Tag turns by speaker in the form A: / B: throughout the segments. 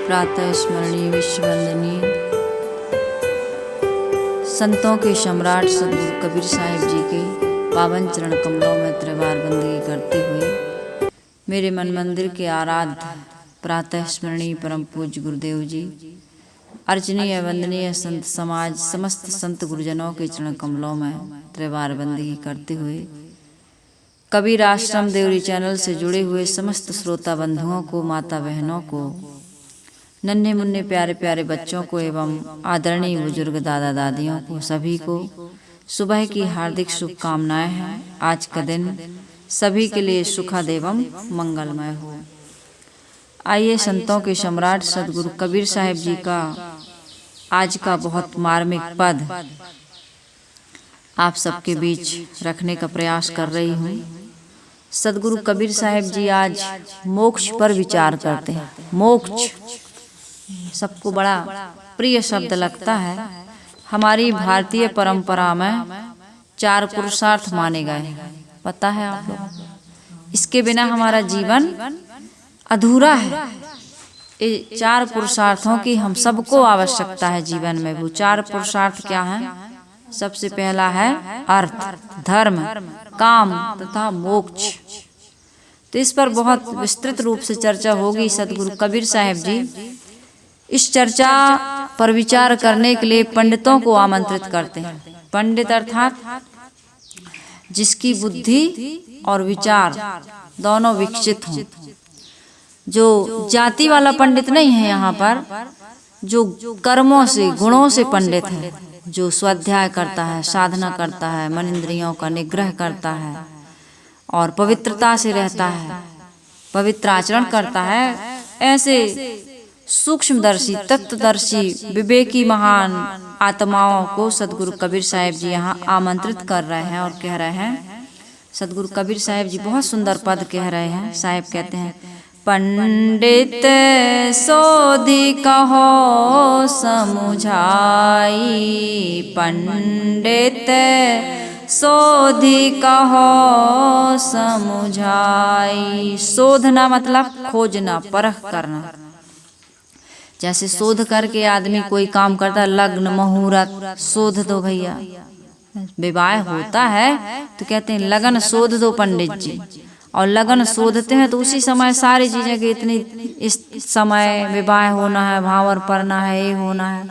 A: प्रातः स्मरणीय विश्ववंदनीय संतों के सम्राट सदगुरु कबीर साहिब जी के पावन चरण कमलों में त्रिवार बंदगी करते हुए मेरे मन मंदिर के आराध्य प्रातः स्मरणीय परम पूज्य गुरुदेव जी, अर्चनीय वंदनीय संत समाज, समस्त संत गुरुजनों के चरण कमलों में त्रिवार बंदगी करते हुए कबीर आश्रम देवरी चैनल से जुड़े हुए समस्त श्रोता बंधुओं को, माता बहनों को, नन्हे मुन्ने प्यारे प्यारे बच्चों को एवं आदरणीय बुजुर्ग दादा दादियों को, सभी को सुबह की हार्दिक शुभकामनाएं हैं। आज का दिन सभी के लिए सुखद एवं मंगलमय हो। आइए संतों के सम्राट सदगुरु कबीर साहिब जी का आज का बहुत मार्मिक पद आप सबके बीच रखने का प्रयास कर रही हूँ। सदगुरु कबीर साहिब जी आज मोक्ष पर विचार करते हैं। मोक्ष सबको बड़ा प्रिय शब्द लगता है। हमारी भारतीय परंपरा में 4 पुरुषार्थ माने गए हैं, पता है आप लोग। इसके बिना हमारा जीवन अधूरा है। ये 4 पुरुषार्थों की हम सबको आवश्यकता है जीवन में। वो 4 पुरुषार्थ क्या हैं? सबसे पहला है अर्थ, धर्म, काम तथा मोक्ष। तो इस पर बहुत विस्तृत रूप से चर्चा होगी। सदगुरु कबीर साहिब जी इस चर्चा पर विचार करने के लिए पंडितों को आमंत्रित करते हैं। पंडित अर्थात जिसकी बुद्धि और विचार दोनों विकसित हों। जो जाति वाला पंडित नहीं है यहाँ पर, जो कर्मों से, गुणों से पंडित है, जो स्वाध्याय करता है, साधना करता है, मन इंद्रियों का निग्रह करता है और पवित्रता से रहता है, पवित्र आचरण करता है। ऐसे सूक्ष्मदर्शी, तत्वदर्शी, विवेकी महान आत्माओं को सदगुरु कबीर साहिब जी यहाँ आमंत्रित कर रहे हैं और कह रहे हैं। सदगुरु कबीर साहिब जी बहुत सुंदर पद कह रहे हैं। साहिब कहते हैं, पंडित सोधि कहो समुझाई, पंडित सोधि कहो समुझाई। शोधना मतलब खोजना, परख करना। जैसे शोध करके आदमी कोई काम करता है, लग्न मुहूर्त शोध दो भैया। विवाह होता है तो कहते हैं लगन शोध दो पंडित जी, और लगन शोधते हैं तो उसी समय सारी चीजें की इतनी इस समय विवाह होना है, भावर पड़ना है, ये होना है।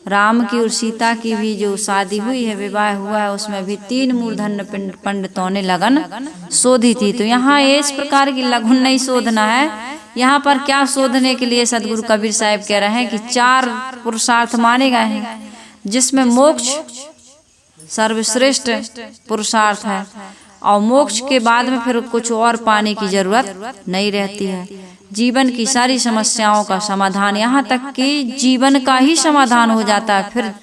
A: राम की और सीता की भी जो शादी हुई है, विवाह हुआ है, उसमें भी 3 मूर्धन्य पंडितों ने लगन शोधी थी। तो यहाँ इस प्रकार की लगन नहीं शोधना है। यहाँ पर क्या शोधने के लिए सदगुरु कबीर साहिब कह रहे हैं कि 4 पुरुषार्थ माने गए हैं, जिसमें मोक्ष सर्वश्रेष्ठ पुरुषार्थ है। और मोक्ष के बाद में फिर कुछ और पाने की जरूरत नहीं रहती है। जीवन की सारी समस्याओं का समाधान, यहाँ तक कि जीवन का ही समाधान हो जाता है। फिर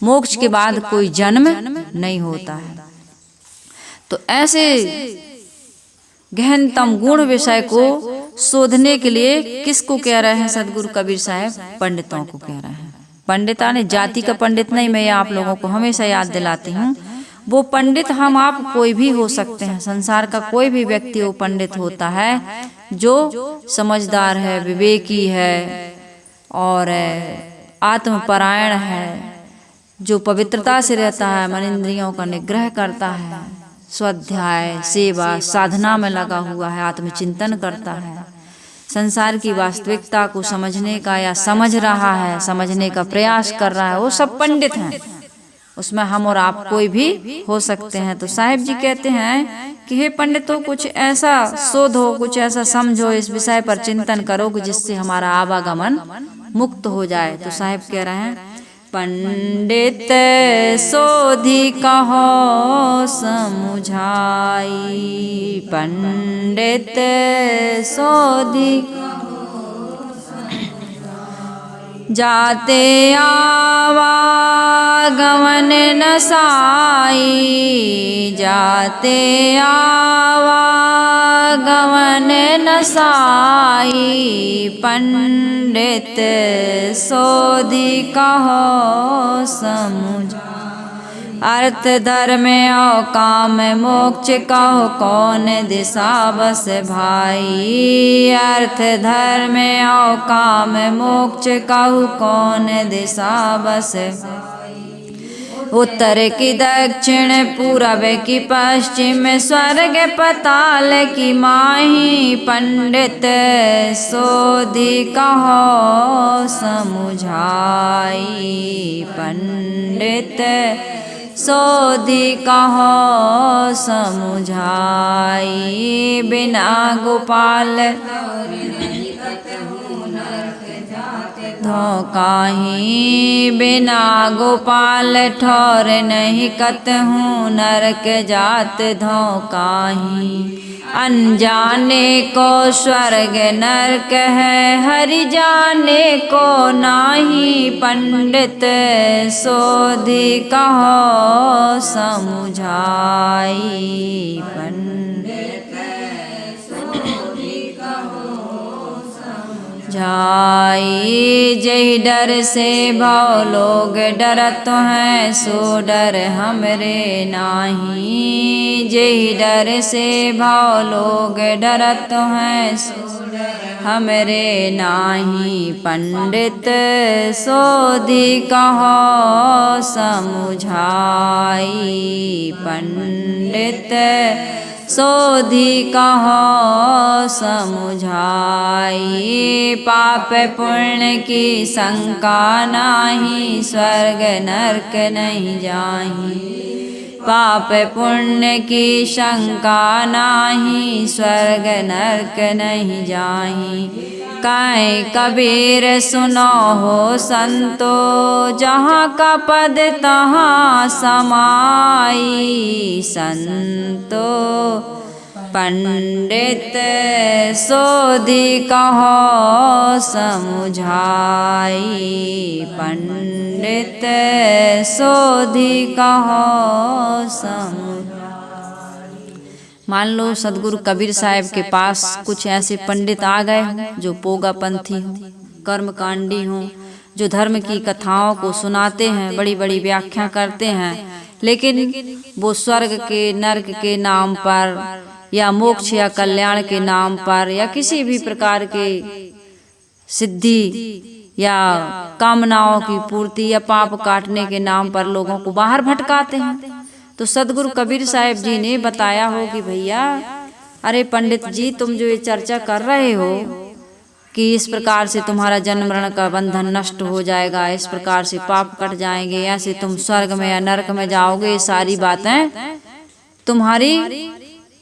A: मोक्ष के बाद कोई जन्म नहीं होता है। तो ऐसे गहनतम गुण विषय को शोधने के लिए किसको कह रहे हैं सदगुरु कबीर साहब? पंडितों को कह रहे हैं। पंडिता ने जाति का पंडित नहीं, मैं आप लोगों को हमेशा याद दिलाती हूँ। वो पंडित हम आप कोई भी हो सकते हैं। संसार का कोई भी व्यक्ति वो पंडित होता है जो समझदार है, विवेकी है और आत्मपरायण है, जो पवित्रता से रहता है, मन इंद्रियों का निग्रह करता है, स्वाध्याय, सेवा, साधना में लगा हुआ है, आत्मचिंतन करता है, संसार की वास्तविकता को समझने का या समझ रहा है, समझने का प्रयास कर रहा है, वो सब पंडित हैं। उसमें हम और आप कोई भी हो सकते हैं। तो साहिब जी कहते हैं कि हे पंडितों, कुछ ऐसा शोधो, कुछ ऐसा समझो, इस विषय पर चिंतन करो कि जिससे हमारा आवागमन मुक्त हो जाए। तो साहिब कह रहे हैं, पंडित सोधि कहो समुझाई, पंडित सोधि जाते आवागमन न साई, जाते आवागमन न साई, पंडित सोधि कहो समुझाई। अर्थ धर्म और काम मोक्ष कहो कौन दिशा बस भाई। अर्थ धर्म और काम मोक्ष कहो कौन दिशा बस। उत्तर की दक्षिण पूरब की पश्चिम स्वर्ग पताल की माही। पंडित सोधि कहो समुझाई। पंडित सोधि कहो समुझाई। बिना गोपाल धोकाही। बिना गोपाल ठौर नहीं कतहूँ नरक जात धोकाही। अनजाने को स्वर्ग नरक है हरि जाने को नाही। पंडित सोधि कहो समुझाई। जाई जय डर से भाव लोग डरत हैं सो डर हमरे नाही। जय डर से भाव लोग डरत हैं सो डर हमरे नाही। पंडित सोधि कहो समुझाई। पंडित सोधि कहो समुझाई। पाप पुण्य की शंका नाही स्वर्ग नरक नहीं जाही। पाप पुण्य की शंका नाही स्वर्ग नरक नहीं जाही। काहे कबीर सुनो हो संतो जहाँ का पद तहाँ समाई। संतो पंडित सोधि कहो समुझाई। पंडित सोधि कहो समुझाई। मान लो सदगुरु कबीर साहब के पास कुछ ऐसे पंडित आ गए हों जो पोगापंथी हों, कर्मकांडी हों, जो धर्म की कथाओं को सुनाते हैं, बड़ी बड़ी व्याख्या करते हैं, लेकिन वो स्वर्ग के नरक के नाम पर या मोक्ष या कल्याण के नाम पर या किसी भी प्रकार के सिद्धि या कामनाओं की पूर्ति या पाप काटने के नाम पर लोगों को बाहर भटकाते हैं। तो सदगुरु कबीर साहब जी ने बताया हो कि भैया अरे पंडित जी तुम जो ये चर्चा कर रहे हो कि इस प्रकार से तुम्हारा जन्म मरण का बंधन नष्ट हो जाएगा, इस प्रकार से पाप कट जाएंगे, ऐसे तुम स्वर्ग में या नरक में जाओगे, ये सारी बातें तुम्हारी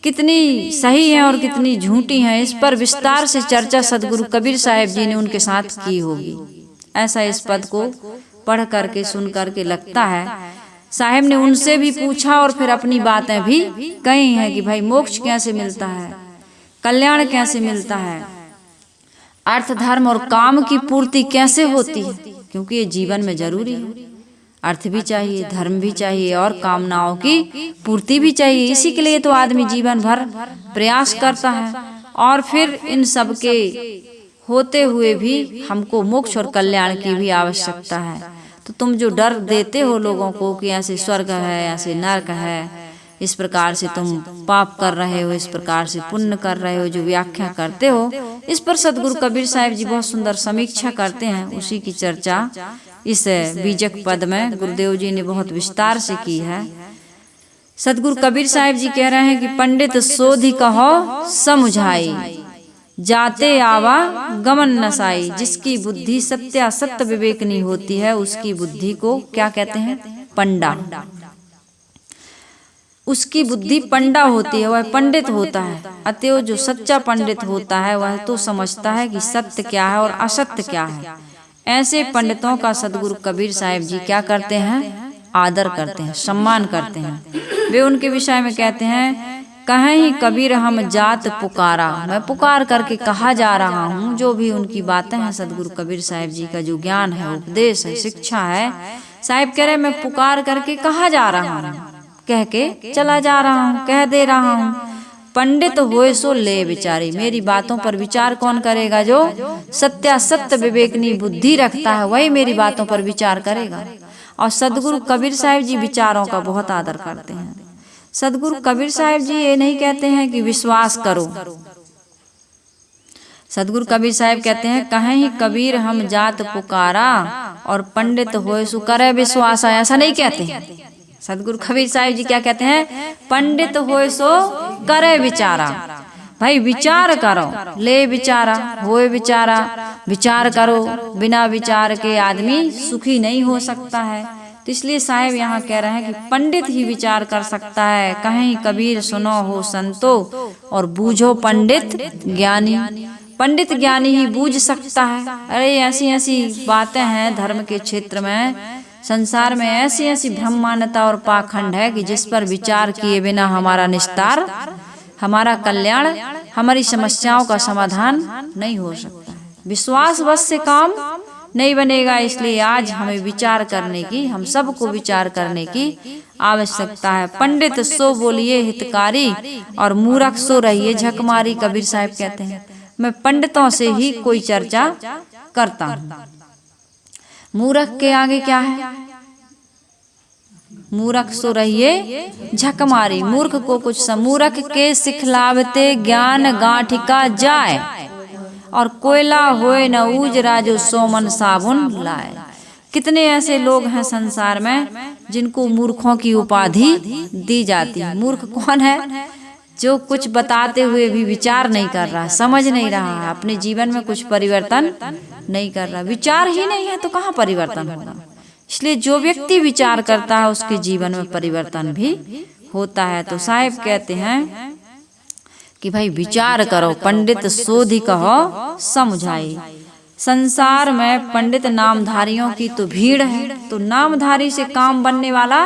A: कितनी सही हैं और कितनी झूठी हैं, इस पर विस्तार से चर्चा सदगुरु कबीर साहब जी ने उनके साथ की होगी। ऐसा इस पद को पढ़ करके सुन करके लगता है। साहब ने उनसे भी पूछा और फिर अपनी बातें भी कही हैं कि भाई मोक्ष कैसे मिलता है, कल्याण कैसे मिलता है, अर्थ धर्म और काम की पूर्ति कैसे होती है, क्योंकि ये जीवन में जरूरी है। अर्थ भी चाहिए, धर्म भी चाहिए और कामनाओं की पूर्ति भी चाहिए। इसी के लिए तो आदमी जीवन भर प्रयास करता है और फिर इन सब के होते हुए भी हमको मोक्ष और कल्याण की भी आवश्यकता है। तो तुम जो डर देते हो लोगों को कि ऐसे स्वर्ग है, ऐसे नरक है, इस प्रकार से तुम पाप कर रहे हो, इस प्रकार से पुण्य कर रहे हो, जो व्याख्या करते हो, इस पर सदगुरु कबीर साहब जी बहुत सुंदर समीक्षा करते हैं। उसी की चर्चा इस बीजक पद में गुरुदेव जी ने बहुत विस्तार से की है। सदगुरु कबीर साहब जी कह रहे हैं कि पंडित सोधि कहो समुझाई, जाते आवा गमन नसाई। जिसकी बुद्धि सत्यासत्य विवेकनी होती है उसकी बुद्धि को क्या कहते हैं? पंडा। उसकी बुद्धि पंडा होती है, वह पंडित होता है। अतएव जो सच्चा पंडित होता है वह तो समझता है कि सत्य क्या है और असत्य क्या है। ऐसे पंडितों का सदगुरु कबीर साहब जी क्या करते हैं? आदर करते हैं, सम्मान करते हैं। वे उनके विषय में कहते हैं, कहें ही कबीर हम जात पुकारा, मैं पुकार करके कहा जा रहा हूँ। जो भी उनकी बातें हैं, सदगुरु कबीर साहब जी का जो ज्ञान है, उपदेश है, शिक्षा है, साहब कह रहे मैं पुकार करके कहा जा रहा हूँ, कह के चला जा रहा हूँ, कह दे रहा हूँ। पंडित होए सो ले विचारी। मेरी बातों पर विचार कौन करेगा? जो सत्यासत्य विवेकनी बुद्धि रखता है वही मेरी बातों पर विचार करेगा। और सदगुरु कबीर साहिब जी विचारों का बहुत आदर करते हैं। सदगुरु कबीर साहिब जी ये नहीं कहते हैं कि विश्वास करो। सदगुरु कबीर साहिब कहते हैं, कहें ही कबीर हम जात पुकारा और पंडित होए सु करे विश्वास। ऐसा नहीं कहते हैं। सदगुरु कबीर साहिब जी क्या कहते हैं? पंडित होए सो करे विचारा। भाई विचार करो, ले विचारा, होए विचारा, विचार करो। बिना विचार के आदमी सुखी नहीं हो सकता है। तो इसलिए साहिब यहाँ कह रहे हैं कि पंडित ही विचार कर सकता है। कहीं कबीर सुनो हो संतो और बूझो पंडित ज्ञानी। पंडित ज्ञानी ही बूझ सकता है। अरे ऐसी ऐसी बातें हैं धर्म के क्षेत्र में, संसार में ऐसी ऐसी भ्रम मान्यता और पाखंड है कि जिस पर विचार किए बिना हमारा निस्तार, हमारा कल्याण, हमारी समस्याओं का समाधान नहीं हो सकता। विश्वास बस से काम नहीं बनेगा। इसलिए आज हमें विचार करने की, हम सबको विचार करने की आवश्यकता है। पंडित सो बोलिए हितकारी और मूर्ख सो रहिए झकमारी। कबीर साहब कहते हैं, मैं पंडितों से ही कोई चर्चा करता हूँ। मूर्ख के आगे क्या है? मूर्ख सो रहिए झकमारी। मूर्ख को कुछ मूर्ख के सिखलावते ज्ञान गांठिका जाए और कोयला होए न ऊजरा जो सोमन साबुन लाए। कितने ऐसे लोग हैं संसार में जिनको मूर्खों की उपाधि दी जाती है। मूर्ख कौन है? जो कुछ बताते हुए भी विचार नहीं कर रहा, समझ नहीं रहा, अपने जीवन में कुछ परिवर्तन नहीं कर रहा। विचार ही नहीं है तो कहाँ परिवर्तन होगा? इसलिए जो व्यक्ति विचार करता है उसके जीवन में परिवर्तन भी होता है। तो साहिब कहते हैं कि भाई विचार करो, पंडित सोधि कहो समझाई। संसार में पंडित नामधारियों की तो भीड़ है, तो नामधारी से काम बनने वाला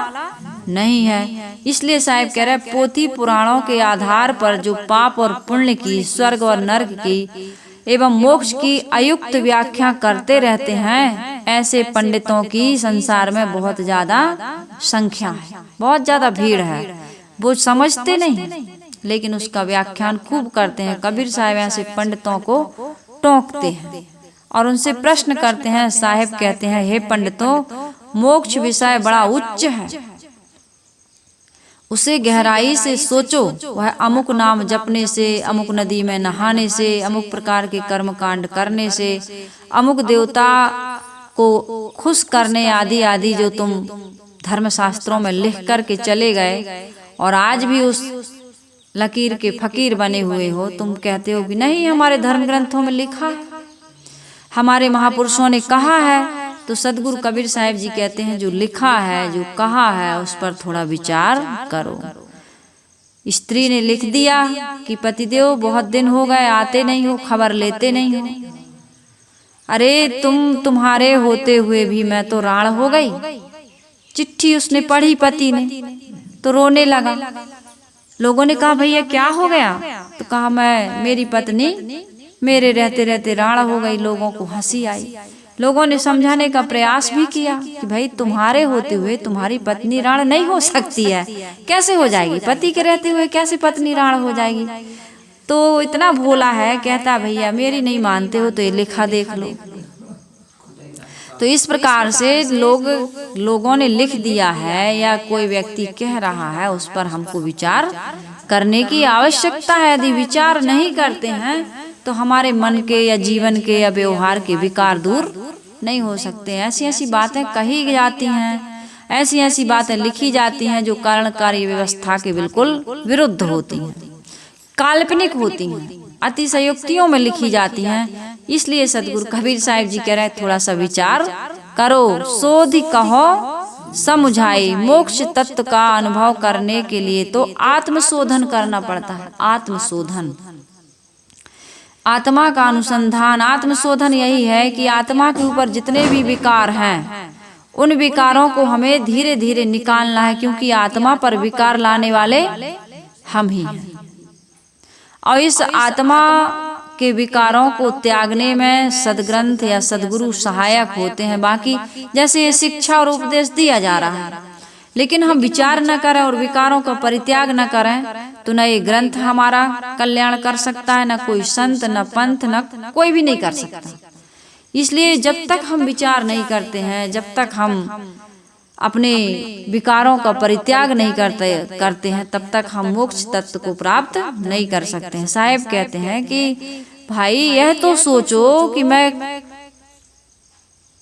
A: नहीं है। इसलिए साहिब कह रहे हैं, पोथी पुराणों के आधार पर जो पाप और पुण्य की, स्वर्ग और नरक की एवं मोक्ष की अयुक्त व्याख्या करते रहते हैं, ऐसे पंडितों की संसार में बहुत ज्यादा संख्या है, बहुत ज्यादा भीड़ है। वो समझते नहीं लेकिन उसका व्याख्यान खूब करते हैं। कबीर साहब ऐसे पंडितों को टोकते हैं और उनसे प्रश्न करते हैं। साहिब कहते हैं, हे पंडितों, मोक्ष विषय बड़ा उच्च है, उसे गहराई से सोचो। वह अमुक नाम जपने से, अमुक नदी में नहाने से, अमुक प्रकार के कर्म कांड करने से, अमुक देवता को खुश करने आदि आदि जो तुम धर्मशास्त्रों में लिख कर के चले गए और आज भी उस लकीर के फकीर बने हुए हो। तुम कहते हो कि नहीं, हमारे धर्म ग्रंथों में लिखा है, हमारे महापुरुषों ने कहा है। तो सदगुरु कबीर साहिब जी कहते हैं, जो लिखा है, जो कहा है, उस पर थोड़ा विचार करो। स्त्री ने लिख दिया कि पतिदेव बहुत दिन हो गए आते नहीं हो, खबर लेते नहीं हो। अरे तुम्हारे होते हुए भी मैं तो राण हो गई। चिट्ठी उसने पढ़ी पति ने तो रोने लगा। लोगों ने कहा, भैया क्या हो गया? तो कहा, मेरी पत्नी मेरे रहते रहते राण हो गई। लोगों को हंसी आई। लोगों ने समझाने का प्रयास भी किया कि भाई तुम्हारे होते हुए तुम्हारी पत्नी राण नहीं हो सकती है। कैसे हो जाएगी? पति के रहते हुए कैसे पत्नी राण हो जाएगी? तो इतना भोला है, कहता भैया मेरी नहीं मानते हो तो ये लिखा देख लो। तो इस प्रकार से लोगों ने लिख दिया है या कोई व्यक्ति कह रहा है, उस पर हमको विचार करने की आवश्यकता है। यदि विचार नहीं करते हैं तो हमारे मन के या जीवन के या व्यवहार के विकार दूर नहीं हो सकते। ऐसी ऐसी बातें कही जाती हैं, ऐसी ऐसी बातें लिखी जाती हैं जो कारणकारी व्यवस्था के बिल्कुल विरुद्ध होती हैं, काल्पनिक होती हैं, अतिशयोक्तियों में लिखी जाती हैं। इसलिए सदगुरु कबीर साहिब जी कह रहे हैं, थोड़ा सा विचार करो, शोध कहो समझाई। मोक्ष तत्व का अनुभव करने के लिए तो आत्मशोधन करना पड़ता है। आत्मशोधन, आत्मा का अनुसंधान। आत्मशोधन यही है कि आत्मा के ऊपर जितने भी विकार हैं उन विकारों को हमें धीरे धीरे निकालना है, क्योंकि आत्मा पर विकार लाने वाले हम ही हैं। और इस आत्मा के विकारों को त्यागने में सदग्रंथ या सदगुरु सहायक होते हैं। बाकी जैसे ये शिक्षा और उपदेश दिया जा रहा है, लेकिन हम विचार न करें और विकारों का परित्याग न करें तो न ये ग्रंथ हमारा कल्याण कर सकता है, न कोई संत, न पंथ, न कोई भी नहीं कर सकता। इसलिए जब तक हम विचार नहीं करते हैं, जब तक हम अपने विकारों का परित्याग नहीं करते हैं, तब तक हम मोक्ष तत्व को प्राप्त नहीं कर सकते हैं। साहेब कहते हैं कि भाई यह तो सोचो कि मैं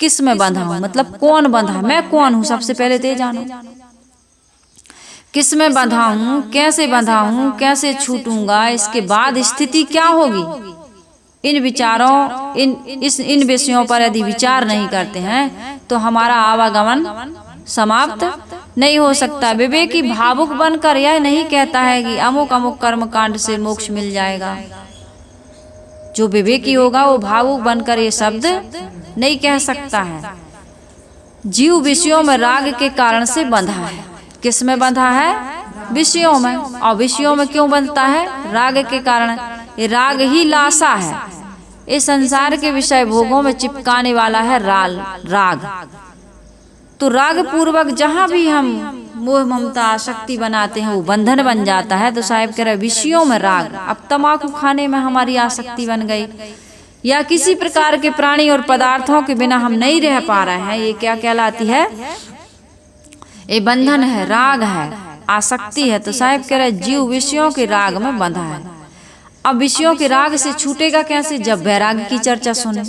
A: किस में बंधा हूं, मतलब कौन बंधा है, मैं कौन हूं, सबसे पहले तो ये जानो। किस में बंधा हूं, कैसे बंधा हूं, कैसे छूटूंगा, इसके बाद स्थिति क्या होगी। इन विचारों इन विषयों पर यदि विचार नहीं करते हैं तो हमारा आवागमन समाप्त नहीं हो सकता। विवेकी भावुक बनकर यह नहीं कहता है कि अमुक अमुक कर्म कांड से मोक्ष मिल जाएगा। जो विवेकी होगा वो भावुक बनकर ये शब्द नहीं कह सकता है। जीव विषयों में राग के कारण से बंधा है। किस में बंधा है? विषयों में। और विषयों में क्यों बंधता है? राग के कारण। ये राग ही लाशा है। इस संसार के विषय भोगों में चिपकाने वाला है राग। तो राग पूर्वक जहां भी हम मोह ममता आसक्ति बनाते हैं वो बंधन बन जाता है। तो साहिब कह रहे विषयों में राग। अब तम्बाकू खाने में हमारी आसक्ति बन गई, या किसी प्रकार के प्राणी और पदार्थों के बिना हम नहीं रह पा रहे हैं, ये क्या कहलाती है? ये बंधन है, राग है, आसक्ति है। तो साहिब कह रहे जीव विषयों के राग में बंधा है। अब विषयों के राग से छूटेगा कैसे? जब वैराग्य की चर्चा सुने,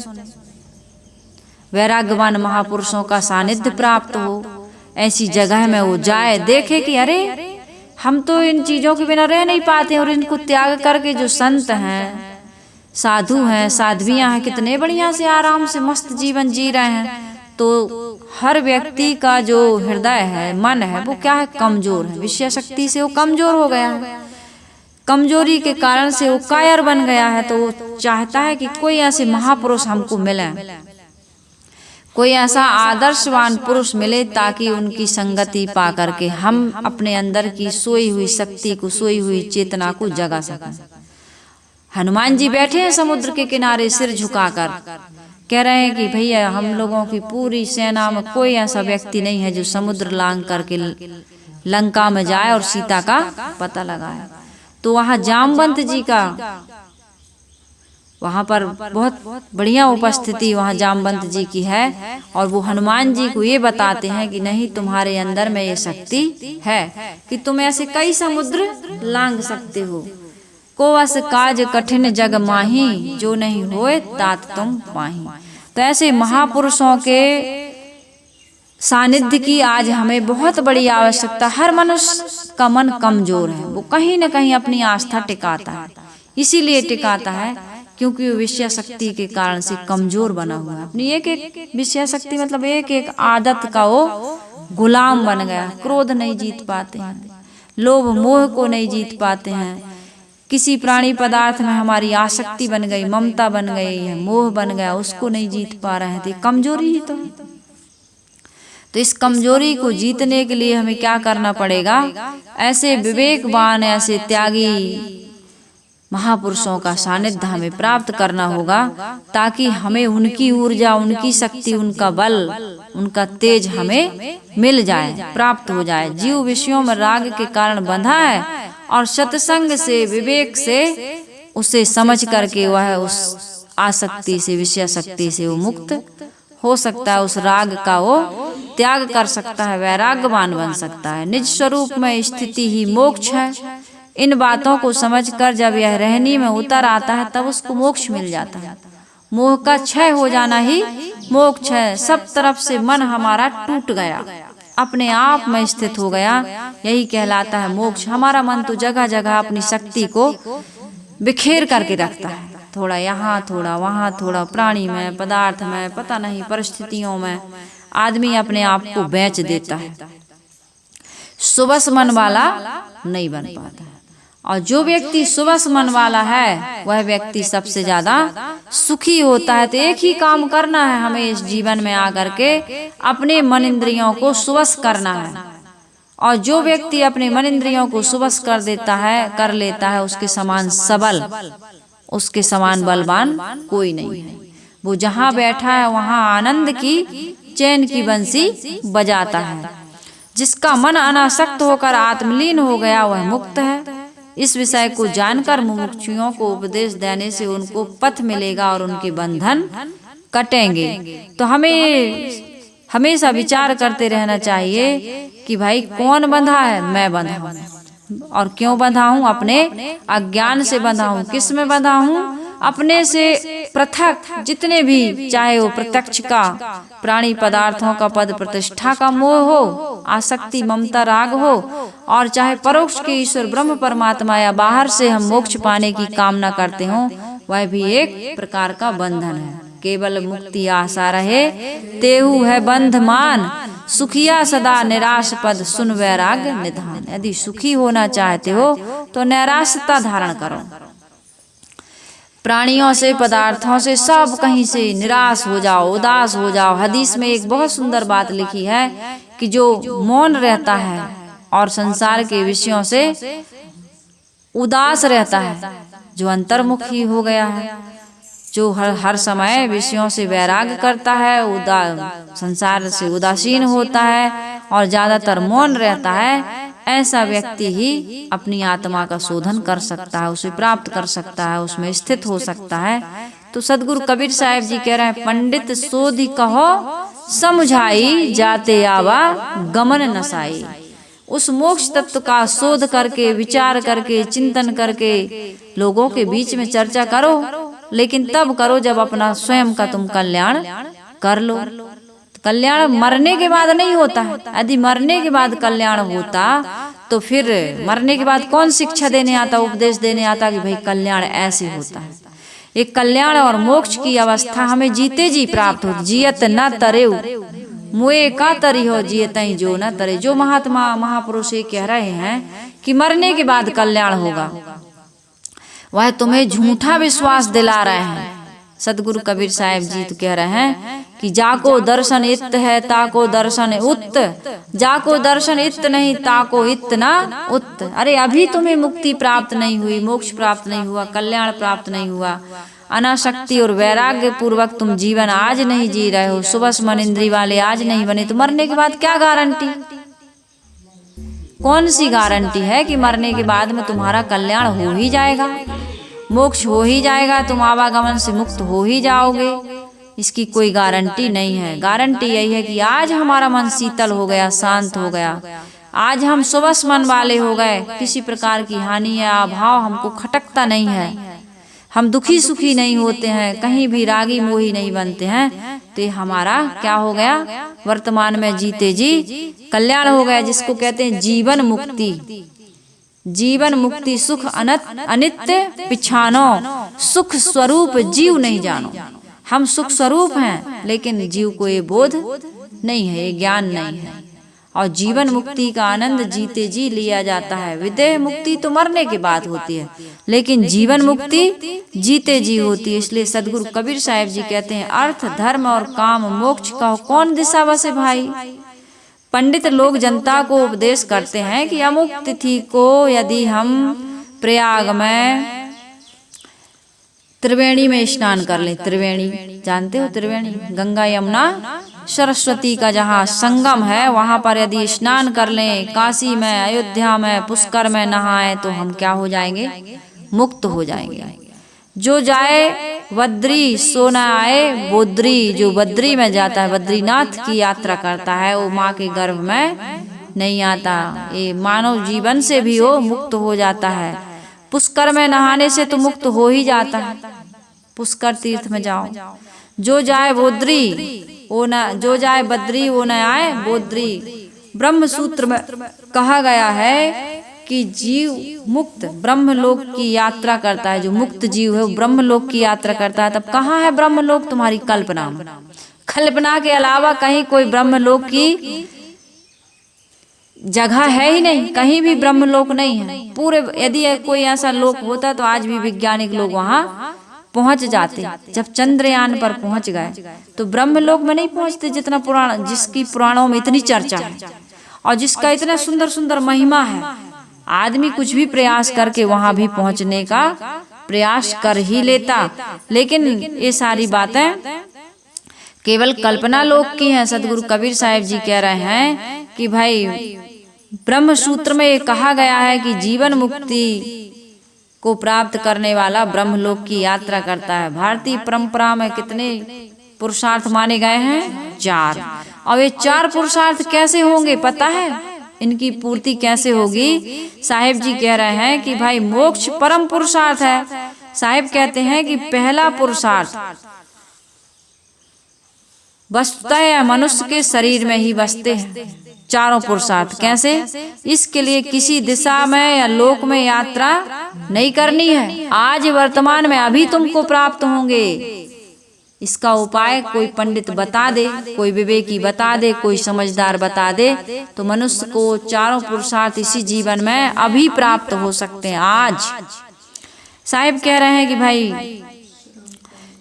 A: वैराग्यवान महापुरुषों का सानिध्य प्राप्त हो, ऐसी जगह में वो जाए, देखे कि अरे हम तो इन चीजों के बिना रह नहीं पाते, और इनको त्याग करके जो संत हैं, साधु हैं, साध्वियां हैं, कितने बढ़िया से आराम से मस्त जीवन जी रहे हैं। तो हर व्यक्ति का जो हृदय है, मन है, वो क्या है? कमजोर है। विषय शक्ति से वो कमजोर हो गया है। कमजोरी के कारण से वो कायर बन गया है। तो वो चाहता है कि कोई ऐसे महापुरुष हमको मिले, कोई ऐसा आदर्शवान पुरुष मिले, ताकि उनकी संगति पा करके हम अपने अंदर की सोई हुई शक्ति को, सोई हुई चेतना को जगा सकें। हनुमान जी बैठे हैं समुद्र के किनारे सिर झुकाकर, कह रहे हैं कि भैया हम लोगों की पूरी सेना में कोई ऐसा व्यक्ति नहीं है जो समुद्र लांघ करके लंका में जाए और सीता का पता लगाए। तो वहाँ जामवंत जी का, वहाँ पर बहुत बढ़िया उपस्थिति वहाँ जामवंत जी की है, और वो हनुमान जी को ये बताते हैं कि नहीं, तुम्हारे अंदर में ये शक्ति है कि तुम ऐसे कई समुद्र लांघ सकते हो। को अस काज कठिन जग माही, जो नहीं होए तात तुम पाही। तो ऐसे महापुरुषों के सानिध्य की आज हमें बहुत बड़ी आवश्यकता। हर मनुष्य का मन कमजोर है, वो कहीं न कहीं अपनी आस्था टिकाता है। इसीलिए टिकाता है क्योंकि वो विषय शक्ति के कारण से कमजोर बना हुआ है। अपनी एक एक विषय शक्ति मतलब एक एक आदत का वो गुलाम बन गया। क्रोध नहीं जीत पाते हैं, लोभ मोह को नहीं जीत पाते हैं, किसी प्राणी पदार्थ में हमारी आसक्ति बन गई, ममता बन गई है, मोह बन गया, उसको नहीं जीत पा रहे हैं। तो कमजोरी ही तो इस कमजोरी को जीतने के लिए हमें क्या करना पड़ेगा? ऐसे विवेकवान, ऐसे त्यागी महापुरुषों का सानिध्य हमें प्राप्त करना होगा, ताकि हमें उनकी ऊर्जा, उनकी शक्ति, उनका बल, उनका तेज हमें मिल जाए, प्राप्त हो जाए। जीव विषयों में राग के कारण बंधा है, और सत्संग से, विवेक से उसे समझ करके वह उस आसक्ति से, विषय शक्ति से वो मुक्त हो सकता है। उस राग का वो त्याग कर सकता है, वैराग्यवान बन सकता है। निज स्वरूप में स्थिति ही मोक्ष है। इन बातों को समझकर जब यह रहनी में उतर आता है, तब उसको मोक्ष मिल जाता है। मोह का क्षय हो जाना ही मोक्ष है। सब तरफ से मन हमारा टूट गया, अपने आप में स्थित हो गया, यही कहलाता है मोक्ष। हमारा मन तो जगह जगह अपनी शक्ति को बिखेर करके रखता है, थोड़ा यहाँ, थोड़ा वहाँ, थोड़ा प्राणी में, पदार्थ में, पता नहीं परिस्थितियों में आदमी अपने आप को बेच देता है। सुबस मन वाला नहीं बन पाता है। और जो व्यक्ति सुबस मन वाला है, वह व्यक्ति सबसे ज्यादा सुखी होता है। तो एक ही काम करना है हमें इस जीवन में आकर के, अपने मन इंद्रियों को सुबस करना है। और जो व्यक्ति अपने मन इंद्रियों को सुबस कर लेता है, उसके समान सबल, उसके समान बलवान कोई नहीं है। वो जहाँ बैठा है वहाँ आनंद की, चैन की बंसी बजाता है। जिसका मन अनासक्त होकर आत्मलीन हो गया, वह मुक्त है। इस विषय को जानकर मुमुक्षुओं को उपदेश देने से उनको पथ मिलेगा और उनके बंधन कटेंगे। तो हमें हमेशा विचार करते रहना चाहिए कि भाई कौन बंधा है, मैं बंधा हूँ। और क्यों बंधा हूँ? अपने अज्ञान से बंधा हूँ। किस में बंधा हूँ? अपने से पृथक जितने भी, चाहे वो प्रत्यक्ष का प्राणी पदार्थों का पद प्रतिष्ठा का मोह हो, आसक्ति ममता राग हो, और चाहे परोक्ष के ईश्वर ब्रह्म परमात्मा या बाहर से हम मोक्ष पाने की कामना करते हो, वह भी एक प्रकार का बंधन है। केवल मुक्ति आशा रहे तेहु है बंधमान, सुखिया सदा निराश पद सुन वैराग्य निधान। यदि सुखी होना चाहते हो तो नैराश्यता धारण करो। प्राणियों से, पदार्थों से, सब कहीं से निराश हो जाओ, उदास हो जाओ। हदीस में एक बहुत सुंदर बात लिखी है कि जो मौन रहता है और संसार के विषयों से उदास रहता है, जो अंतर्मुखी हो गया है, जो हर समय विषयों से वैराग्य करता है, संसार से उदासीन होता है और ज्यादातर मौन रहता है, ऐसा व्यक्ति ही अपनी आत्मा का शोधन कर सकता है, उसे प्राप्त कर सकता है, उसमें स्थित हो सकता है। तो सदगुरु कबीर साहिब जी कह रहे हैं, पंडित सोधि कहो समझाई, जाते आवा गमन नसाई। उस मोक्ष तत्व का शोध करके, विचार करके, चिंतन करके लोगों के बीच में चर्चा करो, लेकिन तब करो जब अपना स्वयं का तुम कल्याण कर लो। कल्याण मरने के बाद नहीं होता है। यदि मरने के बाद कल्याण होता तो फिर मरने के बाद कौन शिक्षा देने आता, उपदेश देने आता कि भाई कल्याण ऐसे होता है। एक कल्याण और मोक्ष की अवस्था हमें जीते जी प्राप्त हो। जियत न तरेउ मुए का तरी हो, जियतई जो न तरे। जो महात्मा महापुरुष ये कह रहे हैं कि मरने के बाद कल्याण होगा, वह तुम्हें झूठा विश्वास दिला रहे हैं। सदगुरु कबीर साहिब जी तो कह रहे हैं कि जाको दर्शन इत्त है ताको दर्शन उत्त, जाको दर्शन इत्त नहीं ताको इतना उत्त। अरे अभी तुम्हें मुक्ति प्राप्त नहीं हुई, मोक्ष प्राप्त नहीं हुआ, कल्याण प्राप्त नहीं हुआ, अनासक्ति और वैराग्य पूर्वक तुम जीवन आज नहीं जी रहे हो, सुबह मन इंद्री वाले आज नहीं बने, तो मरने के बाद क्या गारंटी? कौन सी गारंटी है कि मरने के बाद में तुम्हारा कल्याण हो ही जाएगा, मोक्ष हो ही जाएगा, तुम आवागमन से मुक्त हो ही जाओगे? इसकी कोई गारंटी नहीं है। गारंटी यही है कि आज हमारा मन शीतल हो गया, शांत हो गया, आज हम सुबह मन वाले हो गए, किसी प्रकार की हानि या अभाव हमको खटकता नहीं है, हम दुखी सुखी नहीं होते हैं, कहीं भी रागी मोही नहीं बनते हैं, तो ये हमारा क्या हो गया? वर्तमान में जीते जी कल्याण हो गया, जिसको कहते हैं जीवन मुक्ति। जीवन मुक्ति सुख अनित्य पिछानो, सुख स्वरूप जीव नहीं जानो। हम सुख स्वरूप हैं, लेकिन जीव को ये बोध नहीं है, ये ज्ञान नहीं है। और जीवन मुक्ति का आनंद जीते जी लिया जाता है। विदेह मुक्ति तो मरने के बाद होती है, लेकिन जीवन मुक्ति जीते जी होती है। इसलिए सदगुरु कबीर साहिब जी कहते हैं, अर्थ धर्म और काम मोक्ष का कौन दिशा बसे भाई। पंडित लोग जनता को उपदेश करते हैं कि अमुक तिथि को यदि हम प्रयाग में त्रिवेणी में स्नान कर लें, त्रिवेणी जानते हो, त्रिवेणी गंगा यमुना सरस्वती का जहाँ संगम है, वहां पर यदि स्नान कर लें, काशी में, अयोध्या में, पुष्कर में नहाएं, तो हम क्या हो जाएंगे? मुक्त हो जाएंगे। जो जाए बद्री सो न आए बोद्री। जो बद्री में जाता है, बद्रीनाथ की यात्रा करता है, वो माँ के गर्भ में नहीं आता। ये मानव जीवन से भी वो मुक्त हो जाता है। पुष्कर में नहाने से तो मुक्त हो ही जाता है, पुष्कर तीर्थ में जाओ। जो जाए बोद्री वो न, जो जाए बद्री वो न आए बोद्री। ब्रह्म सूत्र में कहा गया है कि जीव मुक्त ब्रह्मलोक की यात्रा करता है। जो मुक्त जीव है वो ब्रह्मलोक की यात्रा करता है। तब कहाँ है ब्रह्मलोक? तुम्हारी कल्पना में। कल्पना के अलावा कहीं कोई ब्रह्मलोक की जगह है ही नहीं, कहीं भी ब्रह्मलोक नहीं है पूरे। यदि कोई ऐसा लोक होता तो आज भी वैज्ञानिक लोग वहां पहुंच जाते। जब चंद्रयान पर पहुंच गए तो ब्रह्मलोक में नहीं पहुंचते, जितना पुराण, जिसकी पुराणों में इतनी चर्चा है और जिसका इतना सुंदर सुंदर महिमा है। आदमी कुछ भी प्रयास करके वहां भी पहुंचने का प्रयास कर ही लेता, लेकिन ये सारी बातें केवल कल्पना लोक की हैं। सदगुरु कबीर साहिब जी कह रहे हैं कि भाई ब्रह्म सूत्र में ये कहा गया है कि जीवन मुक्ति को प्राप्त करने वाला ब्रह्मलोक की यात्रा करता है। भारतीय परंपरा में कितने पुरुषार्थ माने गए हैं? 4। और ये 4 पुरुषार्थ कैसे होंगे पता है? इनकी पूर्ति कैसे होगी? साहिब जी कह रहे हैं कि भाई मोक्ष परम पुरुषार्थ है। साहिब कहते हैं कि पहला पुरुषार्थ वस्तुतः मनुष्य के शरीर में ही बसते हैं। चारों पुरुषार्थ कैसे? इसके लिए किसी दिशा में या लोक में यात्रा नहीं करनी है, आज वर्तमान में अभी तुमको प्राप्त होंगे। इसका उपाय कोई पंडित बता दे, कोई विवेकी बता दे, कोई समझदार बता दे तो मनुष्य को चारों पुरुषार्थ इसी जीवन में अभी प्राप्त हो सकते हैं, आज। साहिब कह रहे हैं कि भाई